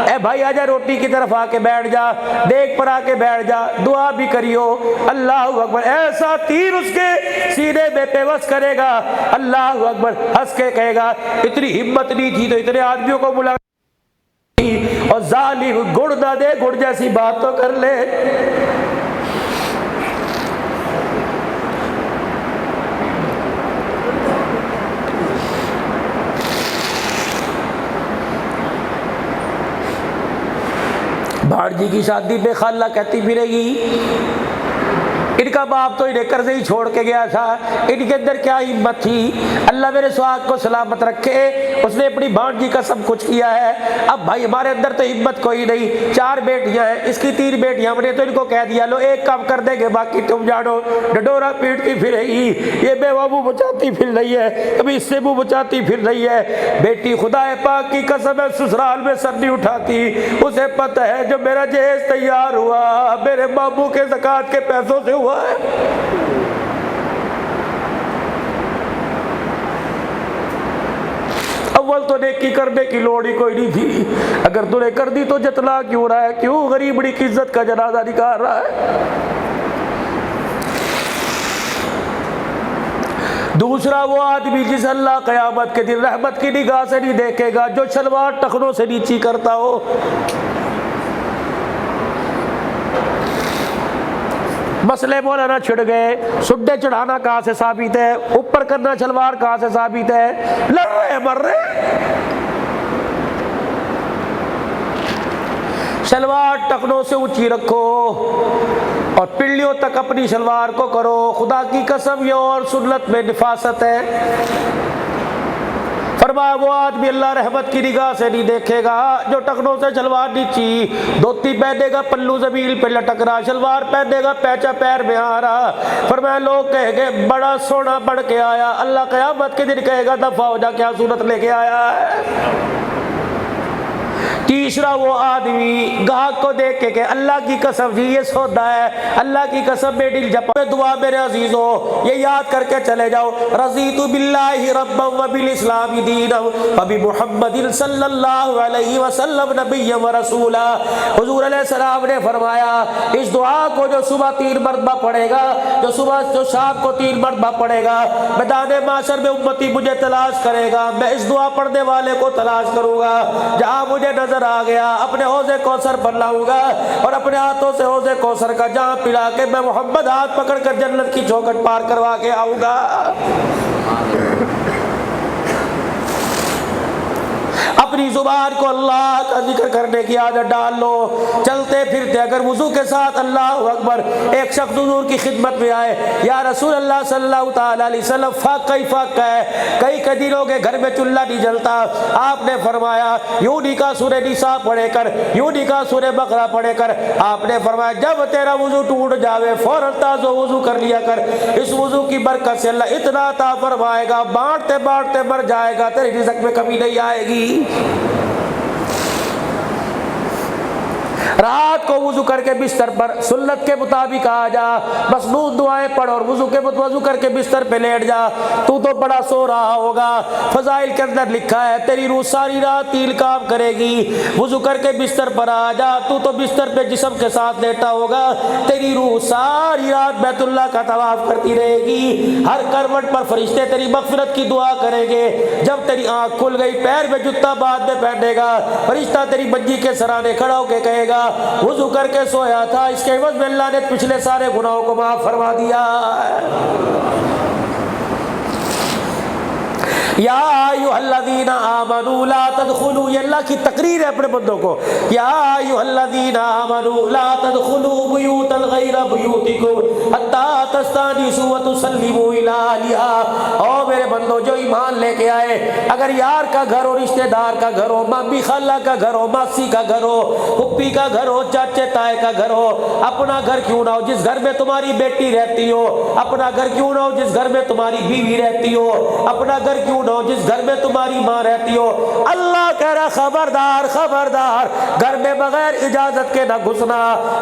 S1: ए भाई आजा रोटी की तरफ आके बैठ जा, देख पर आके बैठ जा, दुआ भी करियो। अल्लाह अकबर, ऐसा तीर उसके सीने में पेवस करेगा। अल्लाह अकबर, हंस के कहेगा इतनी हिम्मत नहीं थी तो इतने आदमियों को बुला, और जालिम गुड़ ना दे, गुड़ जैसी बात तो कर ले। भाड़जी की शादी पे खाला कहती फिरेगी इनका बाप तो इन्हें कर्जे ही छोड़ के गया था, इनके अंदर क्या हिम्मत थी। अल्लाह मेरे सुहाग को सलामत रखे, उसने अपनी भांजी का सब कुछ किया है। अब भाई हमारे अंदर तो हिम्मत कोई नहीं, 4 बेटियां हैं, इसकी 3 बेटियां, हमने तो इनको कह दिया लो एक काम कर देंगे, बाकी तुम जानो। डडोरा पीटती फिरेगी, ये बेवा मुँह बचाती फिर रही है, कभी इससे मुँह बचाती फिर रही है। बेटी खुदा पाक की कसम है ससुराल में सर नहीं उठाती, उसे पता है जो मेरा जहेज तैयार हुआ मेरे बाबू के ज़कात के पैसों से हुआ है। अव्वल तो नेकी करने की लोड़ ही कोई नहीं थी, अगर तूने कर दी तो जतला क्यों रहा है, क्यों गरीबड़ी की इज्जत का जनाजा निकाल रहा है। दूसरा वो आदमी जिस अल्लाह क़यामत के दिन रहमत की निगाह से नहीं देखेगा, जो शलवार टखनों से नीची करता हो। मसले मौलाना छिड़ गए, सुड्डे चढ़ाना कहाँ से साबित है, ऊपर करना शलवार कहाँ से साबित है, लड़ रहे मर रहे। शलवार टखनों से ऊंची रखो और पिल्लियों तक अपनी शलवार को करो। खुदा की कसम ये और सुन्नत में निफासत है। फरमाया वो आदमी अल्लाह रहमत की निगाह से नहीं देखेगा जो टखनों से शलवार नीची, धोती पहनेगा पल्लू जमीन पे लटक रहा, शलवार पहनेगा पैचा पैर में आ रहा। फरमाया लोग कहेंगे बड़ा सोना बढ़ के आया, अल्लाह क़यामत के दिन कहेगा दफा हो जा, क्या सूरत लेके आया है। तीसरा वो आदमी गाहक को देख के अल्लाह की कसम जी ये सौदा है, अल्लाह की कसम बेटी जपा दुआ मेरे अजीजों ये याद करके चले जाओ, रज़ीतु बिल्लाहि रब्बन व बिल इस्लामी दीनन व बि मुहम्मदिन सल्लल्लाहु अलैहि वसल्लम नबिय्यन व रसूला। हुजूर अलैहिस्सलाम ने फरमाया इस दुआ को जो सुबह 3 मरतबा पढ़ेगा, जो सुबह जो शाम को 3 मरतबा पढ़ेगा, मैदान माशर में उम्मती मुझे तलाश करेगा, मैं इस दुआ पढ़ने वाले को तलाश करूंगा। जहाँ मुझे नजर आ गया अपने हौज़े कौसर पर लाऊंगा और अपने हाथों से हौज़े कौसर का जाम पिला के मैं मोहम्मद हाथ पकड़कर जन्नत की चौखट पार करवा के आऊंगा। अपनी जुबान को अल्लाह का जिक्र करने की आदत डाल लो। चलते फिरते अगर वुजू के साथ अल्लाह अकबर, एक शख्स हुजूर की खिदमत में आए, या रसूल अल्लाह सल्लल्लाहु तआला अलैहि वसल्लम फाक़ है, कई दिनों के घर में चूल्हा नहीं जलता। आपने फरमाया यूं निका सूरह निसा पढ़े कर, यूं निका सूरह बकरा पढ़े कर। आपने फरमाया जब तेरा वुजू टूट जावे फौरन ताज़ो वुजू कर लिया कर, इस वुजू की बरकत से अल्लाह इतना अता फरमाएगा, बांटते बांटते मर जाएगा, तेरी रिज़्क़ में कमी नहीं आएगी। रात को वुजू करके बिस्तर पर सुन्नत के मुताबिक आ जा, मसनून दुआएं पढ़ और वुजू करके बिस्तर पे लेट जा। तू तो बड़ा सो रहा होगा। फजाइल के अंदर लिखा है तेरी रूह सारी रात 3 काम करेगी। वुजू करके बिस्तर पर आ जा, तू तो बिस्तर पे जिस्म के साथ लेटा होगा, तेरी रूह सारी रात बैतुल्लाह का तवाफ करती रहेगी। हर करवट पर फरिश्ते तेरी मगफिरत की दुआ करेंगे। जब तेरी आंख खुल गई, पैर में जूता बाद में पहनेगा, फरिश्ता तेरी मंजी के सराने खड़ा होकर कहेगा वुजू करके सोया था, इसके एवज में अल्लाह ने पिछले सारे गुनाहों को माफ फरमा दिया। या अय्युहल्लज़ीना आमनू ला तदखुलू, ये अल्लाह की तकरीर है अपने बंदों को। या अय्युहल्लज़ीना आमनू ला तदखुलू बुयूतन गैरा बुयूतिकुम हत्ता तस्तानिसू व तुसल्लिमू इला अहलिहा। ओ मेरे बंदो जो ईमान लेके आए, अगर यार का घर हो, रिश्तेदार का घर हो, मामी खाला का घर हो, मासी का घर हो, पुप्पी का घर हो, चाचे ताए का घर हो, अपना घर क्यों ना हो जिस घर में तुम्हारी बेटी रहती हो, अपना घर क्यों ना हो जिस घर में तुम्हारी बीवी रहती हो, अपना घर क्यों ना हो जिस घर में तुम्हारी माँ रहती हो, अल्लाह कह रहा खबरदार खबरदार, घर में बगैर इजाजत के ना घुसना।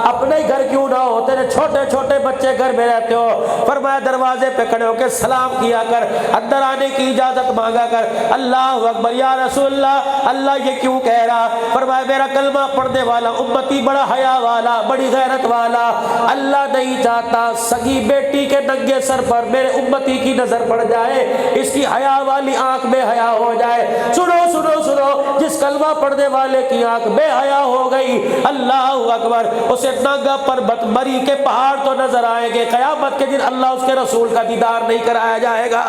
S1: अपने घर क्यों ना हो, तेरे छोटे छोटे बच्चे घर में रहते हो, फरमाया दरवाजे पे खड़े होकर सलाम किया कर, अंदर आने की इजाजत मांगा कर। अल्लाह अकबर, या रसूलल्लाह, अल्लाह ये क्यों कह रहा? फरमाया मेरा कलमा पढ़ने वाला उम्मती बड़ा हया वाला, बड़ी गैरत वाला, अल्लाह नहीं चाहता सगी बेटी के नंगे सर पर मेरे उम्मती की नजर पड़ जाए, इसकी हया वाली आंख में हया हो जाए। सुनो सुनो सुनो, जिस कलमा पढ़ने वाले की आंख में हया हो गई, अल्लाह अकबर, उसे नागा पर्वत मरी के पहाड़ तो नजर आएंगे, कयामत के दिन अल्लाह उसके रसूल का दीदार नहीं कराया जाएगा।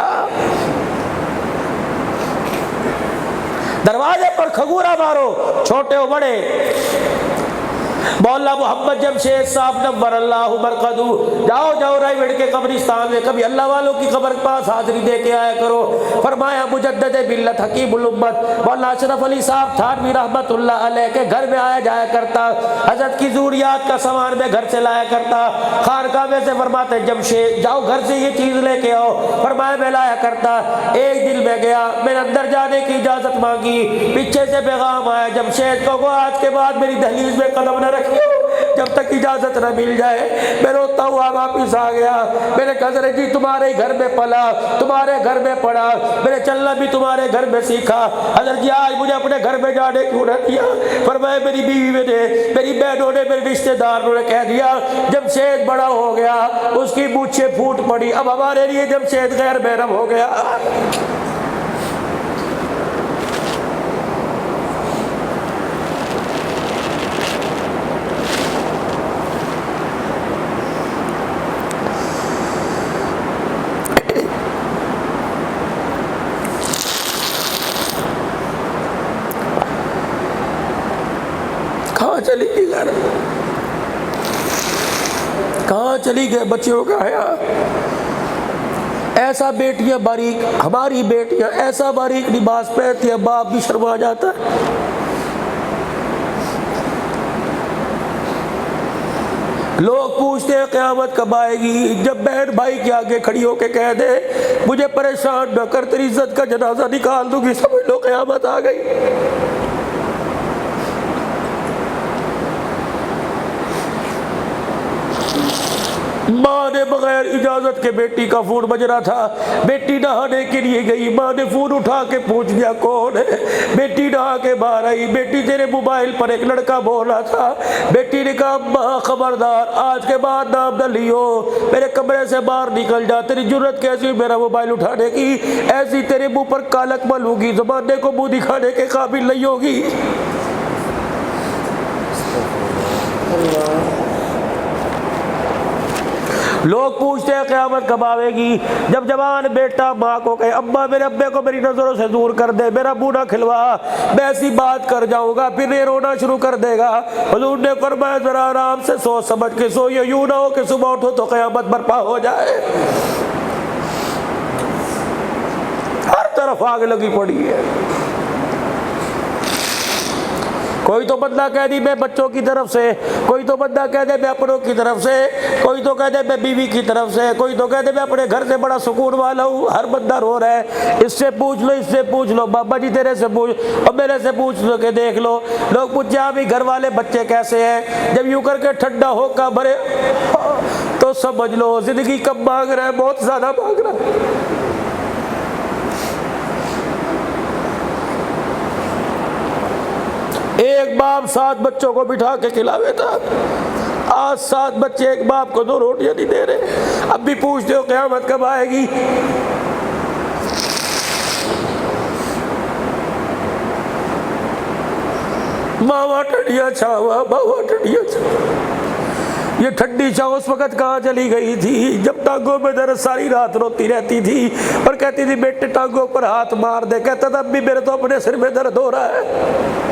S1: दरवाजे पर खगूरा मारो, छोटे हो बड़े। मौला मोहम्मद जमशेद साहब नव्वर अल्लाह बरकतहू, जाओ जाओ रायगढ़ के कब्रिस्तान में कभी अल्लाह वालों की कब्र के पास हाजिरी दे के आया करो। फरमाया मुजद्दिद मिल्लत हकीमुल उम्मत मौला अशरफ अली साहब थानवी रहमतुल्लाह अलैह के घर में आया जाया करता, हजरत की ज़रूरियात का सामान में घर से लाया करता। खानकाह में से फरमाते जमशेद जाओ घर से ये चीज़ लेके आओ, फरमाया मैं लाया करता। एक दिन मैं गया, मैंने अंदर जाने की इजाज़त मांगी, पीछे से पैगाम आया जमशेद को आज के बाद मेरी दहलीज में कदम न रखियो जब तक इजाजत न मिल जाए। मैं रोता हुआ वापिस आ गया, मैंने कहा जी तुम्हारे घर में पला, तुम्हारे घर में पढ़ा, मैंने चलना भी तुम्हारे घर में सीखा, हज़रत जी आज मुझे अपने घर में जाने क्यों न दिया? फरमाया मेरी बीवी ने, मेरी बहनों ने, मेरे रिश्तेदारों ने कह दिया जमशेद बड़ा हो गया, उसकी मूछें फूट पड़ी, अब हमारे लिए जमशेद गैर महरम हो गया। कहाँ चली गई घर, कहाँ चली गए बच्चियों का हया? ऐसा बेटियां बारीक, हमारी बेटियां ऐसा बारीक लिबास पहनती है, बाप भी शर्मा जाता है। लोग पूछते हैं क़यामत कब आएगी? जब बहन भाई के आगे खड़ी होके कह दे मुझे परेशान न कर, तेरी इज्जत का जनाजा निकाल दूंगी, समझ लो क़यामत आ गई। माँ ने बगैर इजाजत के बेटी का फोन बज रहा था, बेटी नहाने के लिए गई, माँ ने फोन उठा के पूछ दिया कौन है? बेटी नहा के बाहर आई, बेटी तेरे मोबाइल पर एक लड़का बोल रहा था। बेटी ने कहा माँ खबरदार, आज के बाद नाम न लियो, मेरे कमरे से बाहर निकल जा, तेरी जुर्रत कैसी मेरा मोबाइल उठाने की? ऐसी तेरे मुँह पर कालक मलूंगी, ज़माने को मुँह दिखाने के काबिल नहीं होगी। लोग पूछते हैं क़यामत कब आवेगी? जब जवान बेटा माँ को कहे अम्मा मेरे अब्बे को मेरी नज़रों से दूर कर दे, मेरा मुँह ना खिलवा, मैं ऐसी बात कर जाऊँगा, फिर ये रोना शुरू कर देगा। हुज़ूर ने फरमाया ज़रा आराम से सोच समझ के सो, ये यूँ ना हो कि सुबह उठो तो क़यामत बर्पा हो जाए। हर तरफ आग लगी पड़ी है। कोई तो बंदा कह दी मैं बच्चों की तरफ से, कोई तो बंदा कह दे मैं अपनों की तरफ से, कोई तो कह दे मैं बीवी की तरफ से, कोई तो कह दे मैं अपने घर से बड़ा सुकून वाला हूँ। हर बंदा रो रहा है, इससे पूछ लो, इससे पूछ लो, बाबा जी तेरे से पूछ और मेरे से पूछ लो के देख लो। लोग पूछे अभी घर वाले बच्चे कैसे हैं, जब यूं करके ठंडा होकर भरे तो समझ लो जिंदगी कब मांग रहा है, बहुत ज्यादा मांग रहा है। एक बाप 7 बच्चों को बिठा के खिलावे था, आज 7 बच्चे एक बाप को 2 रोटियां नहीं दे रहे। अब भी पूछते हो क़यामत कब आएगी। मावा ठंडिया छावा, मावा ठंडिया छावा। ये ठंडी छाव उस वक्त कहाँ चली गई थी जब टांगों में दर्द, सारी रात रोती रहती थी और कहती थी बेटे टांगों पर हाथ मार दे। कहता था अभी मेरे तो अपने सिर में दर्द हो रहा है।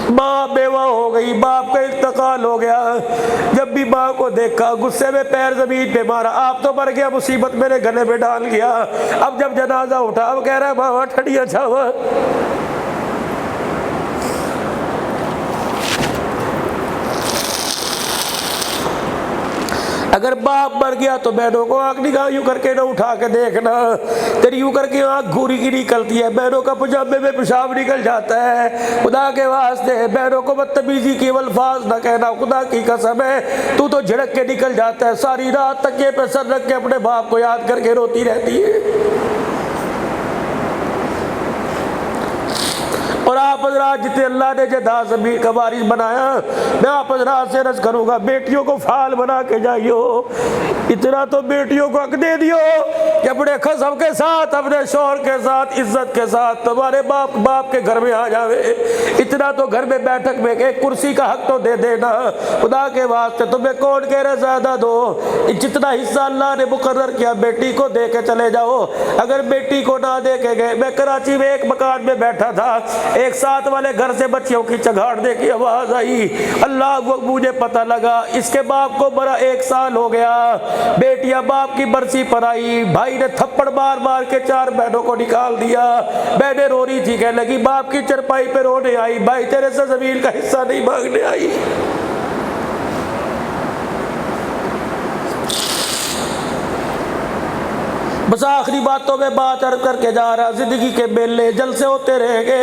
S1: माँ बेवा हो गई, बाप का इंतकाल हो गया। जब भी माँ को देखा गुस्से में पैर जमीन पे मारा, आप तो मर गया, मुसीबत मेरे गले में डाल गया। अब जब जनाजा उठा अब कह रहा है माँ ठंडिया छावा। अगर बाप मर गया तो बहनों को आंख निगाह यूं करके ना उठा के देखना, तेरी यूं करके आंख घूरी की निकलती है, बहनों का पजामे में पेशाब निकल जाता है। खुदा के वास्ते बहनों को बदतमीजी की अल्फाज ना कहना, खुदा की कसम है तू तो झड़क के निकल जाता है। सारी रात तकिए पे सर रख के अपने बाप को याद करके रोती रहती है। और आप हजरात जितने अल्लाह ने जदा ज़मीन का वारिस बनाया, मैं आप हजरात से अर्ज़ करूँगा बेटियों को फाल बना के जाइयो। इतना तो बेटियों को हक दे दियो कि अपने खसम के साथ, अपने शौहर के साथ, इज्जत के साथ तुम्हारे बाप के घर में आ जावे। इतना तो घर में बैठक में एक कुर्सी का हक तो दे देना। खुदा के वास्ते तुम्हें कौन कह रहे ज़्यादा दो, जितना हिस्सा अल्लाह ने मुकर्रर किया बेटी को दे के चले जाओ। अगर बेटी को ना दे के गए, मैं कराची में एक मकान में बैठा था, एक साथ वाले घर से बच्चियों की चगाड़ने की आवाज आई। अल्लाह को मुझे पता लगा इसके बाप को बड़ा 1 साल हो गया। बेटियां बाप की बरसी पर आई, भाई ने थप्पड़ मार मार के 4 बहनों को निकाल दिया। बहनें रो रही थी, कहने लगी बाप की चरपाई पे रोने आई, भाई तेरे से जमीन का हिस्सा नहीं मांगने आई। बस आखिरी बातों में बात अर्ज करके जा रहा, जिंदगी के मेले जलसे होते रहेंगे,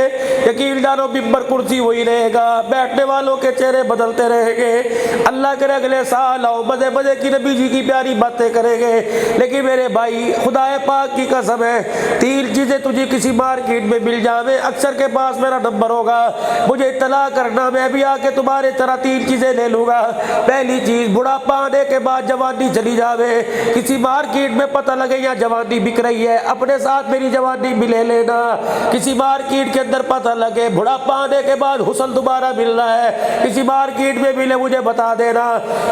S1: यकीन जानो बिम्बर कुर्सी वही रहेगा, बैठने वालों के चेहरे बदलते रहेंगे। अल्लाह करे अगले साल आओ मजे मजे की नबी जी की प्यारी बातें करेंगे। लेकिन मेरे भाई खुदाए पाक की कसम है, 3 चीजें तुझे किसी मार्केट में मिल जावे, अक्सर के पास मेरा नंबर होगा, मुझे इत्तला करना, मैं भी आके तुम्हारे तरह 3 चीजें ले लूंगा। पहली चीज, बुढ़ापा आने के बाद जवानी चली जावे, किसी मार्केट में पता लगे या जवानी बिक रही है, अपने साथ मेरी जवानी भी ले लेना। किसी मार्केट के अंदर पता लगे बुढ़ापा आने के बाद हुस्न दोबारा मिल रहा है, किसी मार्केट में मिले मुझे बता देना।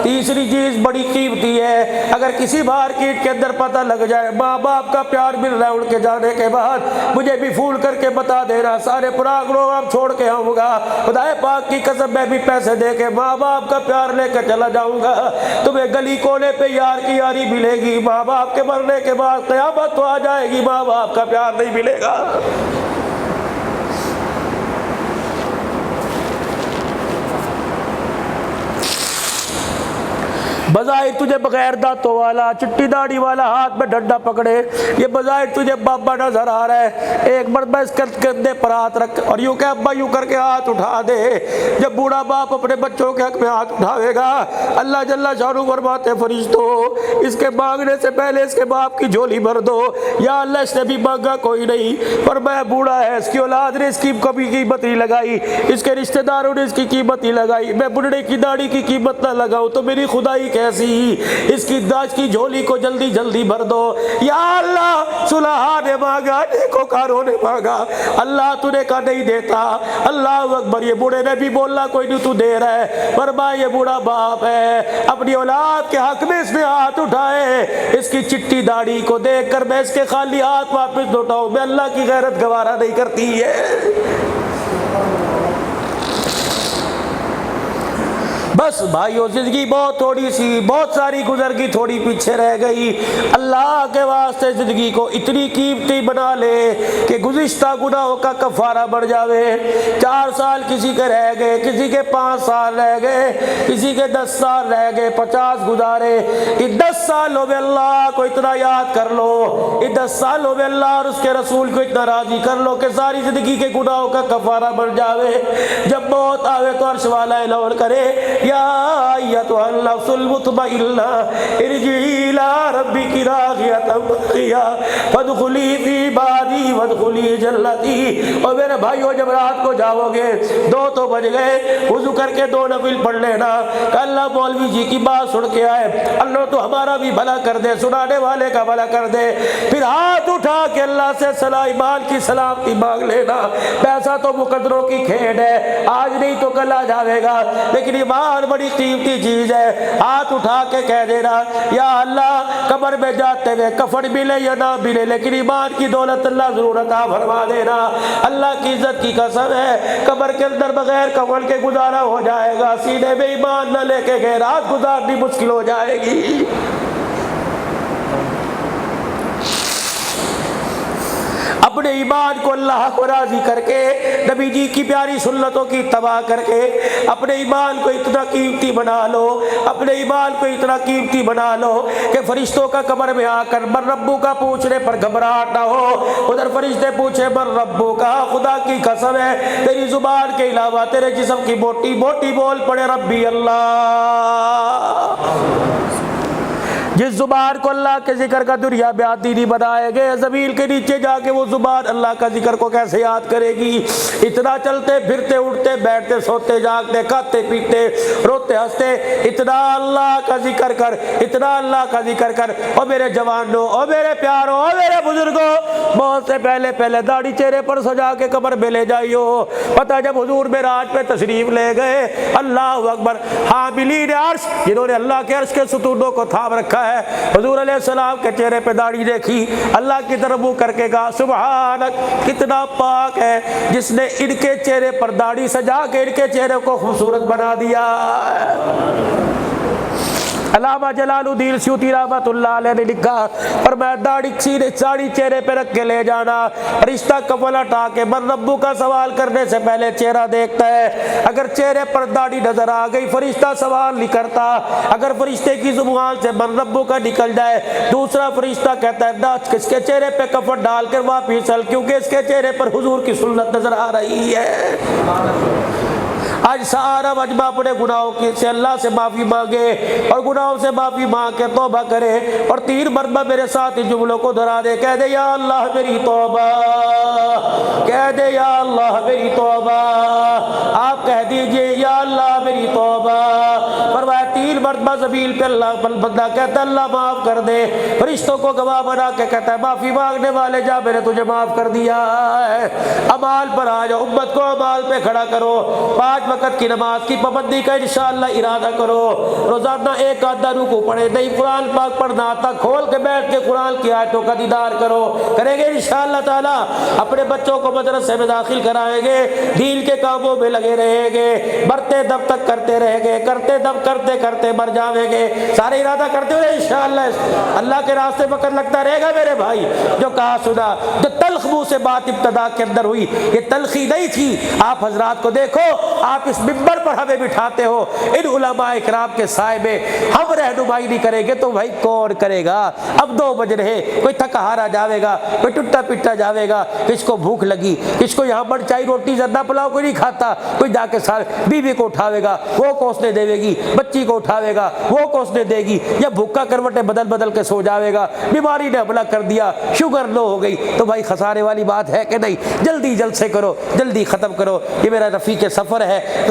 S1: तीसरी चीज बड़ी कीमती है, अगर किसी मार्केट के अंदर पता लग जाए माँ बाप का प्यार मिल रहा है उनके जाने के बाद, मुझे भी फूल करके बता देना। सारे प्रोग्राम छोड़ के आऊंगा, खुदाए पाक की कसम मैं भी पैसे दे के माँ बाप का प्यार लेकर चला जाऊंगा। तुम्हें गली कोने पे यार की यारी मिलेगी, माँ बाप के मरने के बाद क़यामत तो आ जाएगी, माँ बाप का प्यार नहीं मिलेगा। बजाय तुझे बगैर दांतों वाला, चिट्टी दाढ़ी वाला, हाथ में डंडा पकड़े, ये बजाय तुझे बाबा नजर आ रहा है। एक मरतबा इसके कंधे पर हाथ रख और यूं कह अब्बा, यूं करके हाथ उठा दे। जब बूढ़ा बाप अपने बच्चों के हक में हाथ उठावेगा, अल्लाह जल्ला शानू फरमाते फरिश्तों इसके मांगने से पहले इसके बाप की झोली भर दो। या अल्लाह इसने भी मांगा कोई नहीं, पर मैं बूढ़ा है, इसकी औलाद ने इसकी कभी कीमत नहीं लगाई, इसके रिश्तेदारों ने इसकी कीमत नहीं लगाई, मैं बुढ़े की दाढ़ी की कीमत ना लगाऊं तो मेरी खुदाई कैसी। इसकी दाज की झोली को जल्दी जल्दी भर दो। या अल्लाह सुलहा ने मांगा, नेकोकारों ने मांगा, अल्लाह तूने कहा नहीं देता। अल्लाह अकबर, ये बूढ़े ने भी बोला कोई नहीं तू दे रहा है, पर भाई ये बूढ़ा बाप है, अपनी औलाद के हक में इसने हाथ उठाए। इसकी चिट्टी दाढ़ी को देख कर मैं इसके खाली हाथ वापस लौटाऊं, मैं अल्लाह की गैरत गवारा नहीं करती है। बस भाइयों ज़िंदगी बहुत थोड़ी सी, बहुत सारी गुजर गई, थोड़ी पीछे रह गई। अल्लाह के वास्ते ज़िंदगी को इतनी कीमती बना ले कि गुज़िश्ता गुनाहों का कफ़ारा बढ़ जावे। 4 साल किसी के रह गए, किसी के 5 साल रह गए, किसी के 10 साल रह गए, 50 गुजारे। इन 10 सालों में अल्लाह को इतना याद कर लो, इन 10 सालों में अल्लाह और उसके रसूल को इतना राज़ी कर लो कि सारी ज़िंदगी के गुनाहों का कफ़ारा बढ़ जावे। जब मौत आवे तो अर्श वाला ऐलान करे, या अय्युहन नफ्सुल मुतमइन्ना इरजी इला रब्बिकी राग़ियतन मर्दिया फदखुली फी इबादी वदखुली जन्नती। और मेरे भाइयों जब रात को जाओगे 2 तो बज गए, वुज़ू करके 2 नफिल पढ़ लेना। अल्लाह मौलवी जी की बात सुन के आए, अल्लाह तो हमारा भी भला कर दे, सुनाने वाले का भला कर दे। फिर हाथ उठा के अल्लाह से सलाह ईमान की सलामती मांग लेना। पैसा तो मुकद्दरों की खेड है, आज नहीं तो कल आ जाएगा, लेकिन ईमान बड़ी कीमती चीज है। हाथ उठा के कह देना, या अल्लाह कब्र में जाते हुए कफन मिले या ना मिले, लेकिन ईमान की दौलत अल्लाह जरूर अता फरमा देना। अल्लाह की इज्जत की कसम है, कब्र के अंदर बगैर कफन के गुजारा हो जाएगा, सीने में ईमान न लेके गए रात गुजारनी मुश्किल हो जाएगी। अपने ईमान को अल्लाह को राजी करके, नबी जी की प्यारी सुन्नतों की तबाह करके अपने ईमान को इतना कीमती बना लो, अपने ईमान को इतना कीमती बना लो कि फरिश्तों का कब्र में आकर मन रब्बू का पूछने पर घबराहट ना हो। उधर फरिश्ते पूछे मन रब्बू का, खुदा की कसम है तेरी जुबान के अलावा तेरे जिस्म की मोटी मोटी बोल पड़े रब्बी अल्लाह। जिस जुबान को अल्लाह के जिक्र का दुनिया में आती नहीं बनाएंगे, ज़मीन के नीचे जाके वो जुबान अल्लाह का जिक्र को कैसे याद करेगी। इतना चलते फिरते उठते बैठते सोते जागते खाते पीते रोते हंसते इतना अल्लाह का जिक्र कर, इतना अल्लाह का जिक्र कर। और मेरे जवानों, और मेरे प्यारों, और मेरे बुजुर्गों, मौत से पहले पहले दाढ़ी चेहरे पर सजा के कब्र में ले जाइयो। पता जब हुजूर मेराज पे तशरीफ ले गए, अल्लाह अकबर, हामिलीन अर्श जिन्होंने अल्लाह के अर्श के सुतूनों को थाम रखा है, हुजूर अलैहिस्सलाम के चेहरे पे दाढ़ी देखी, अल्लाह की तरफ मुंह करके कहा सुभानक, कितना पाक है जिसने इनके चेहरे पर दाढ़ी सजा के इनके चेहरे को खूबसूरत बना दिया। अल्लामा जलालुद्दीन सूती रहमतुल्लाह अलैह ने लिखा, और मैं दाढ़ी चेहरे पे रख के ले जाना, रिश्ता कफल हटा के मन रब्बू का सवाल करने से पहले चेहरा देखता है। अगर चेहरे पर दाढ़ी नजर आ गई फरिश्ता सवाल नहीं करता, अगर फरिश्ते की जुबान से मन रब्बू का निकल जाए दूसरा फरिश्ता कहता है ना किसके चेहरे पे कफन डाल कर वापिस चल, क्योंकि इसके चेहरे पर हुजूर की सुन्नत नजर आ रही है। आज सारा मजमा अपने गुनाहों की से अल्लाह से माफ़ी मांगे और गुनाहों से माफ़ी मांग के तौबा करे और 3 मरतबा मेरे साथ इन जुमलों को दोहरा दे। कह दे या अल्लाह मेरी तौबा, कह दे या अल्लाह मेरी तौबा। आप कह दीजिए या अल्लाह मेरी तौबा। फरमाया 3 मरतबा ज़मीन पे अल्लाह बंदा कहता अल्लाह माफ़ कर दे, फरिश्तों को गवाह बना के कहता है माफ़ी मांगने वाले जा मैंने तुझे माफ़ कर दिया है। अमाल पर आ जाओ, उम्मत को अमाल पे खड़ा करो, 5 वक्त की नमाज की पाबंदी का इंशाअल्लाह इरादा करो, रोजाना 1 आधा रुकू पढ़े, नहीं कुरान पाक पढ़ना आता खोल के बैठ के कुरान की आयतों का दीदार करो, करेंगे इंशाअल्लाह ताला। अपने बच्चों को मदरसे में दाखिल कराएंगे, दीन के कामों में लगे रहेंगे, मरते दब तक करते रहेंगे, करते दब करते करते मर जाएंगे। सारे इरादा करते हुए इंशाअल्लाह अल्लाह के रास्ते पकड़ लगता रहेगा। मेरे भाई जो कहा सुना, जो तल्ख मुंह से बात इब्तदा के अंदर हुई, ये तल्खी नहीं थी। आप हजरात को देखो, आप इस मिंबर पर हमें बिठाते हो, इन उलमा इकराम के साए में हम रहनुमाई नहीं करेंगे तो भाई कौन करेगा। अब 2 बज रहे, कोई थका हारा जाएगा, कोई टुट्टा पिट्टा जाएगा, किसको भूख लगी, किसको यहाँ पर चाय रोटी जर्दा पुलाव कोई नहीं खाता, कोई जाके साल बीवी को उठावेगा वो कोसने देवेगी, बच्ची को उठावेगा वो कोसने देगी, या भूखा करवटें बदल बदल के सो जाएगा, बीमारी ने हमला कर दिया, शुगर लो हो गई, तो भाई खसारे वाली बात है कि नहीं। जल्दी जल्द से करो, जल्दी खत्म करो। ये मेरा रफीक सफर है।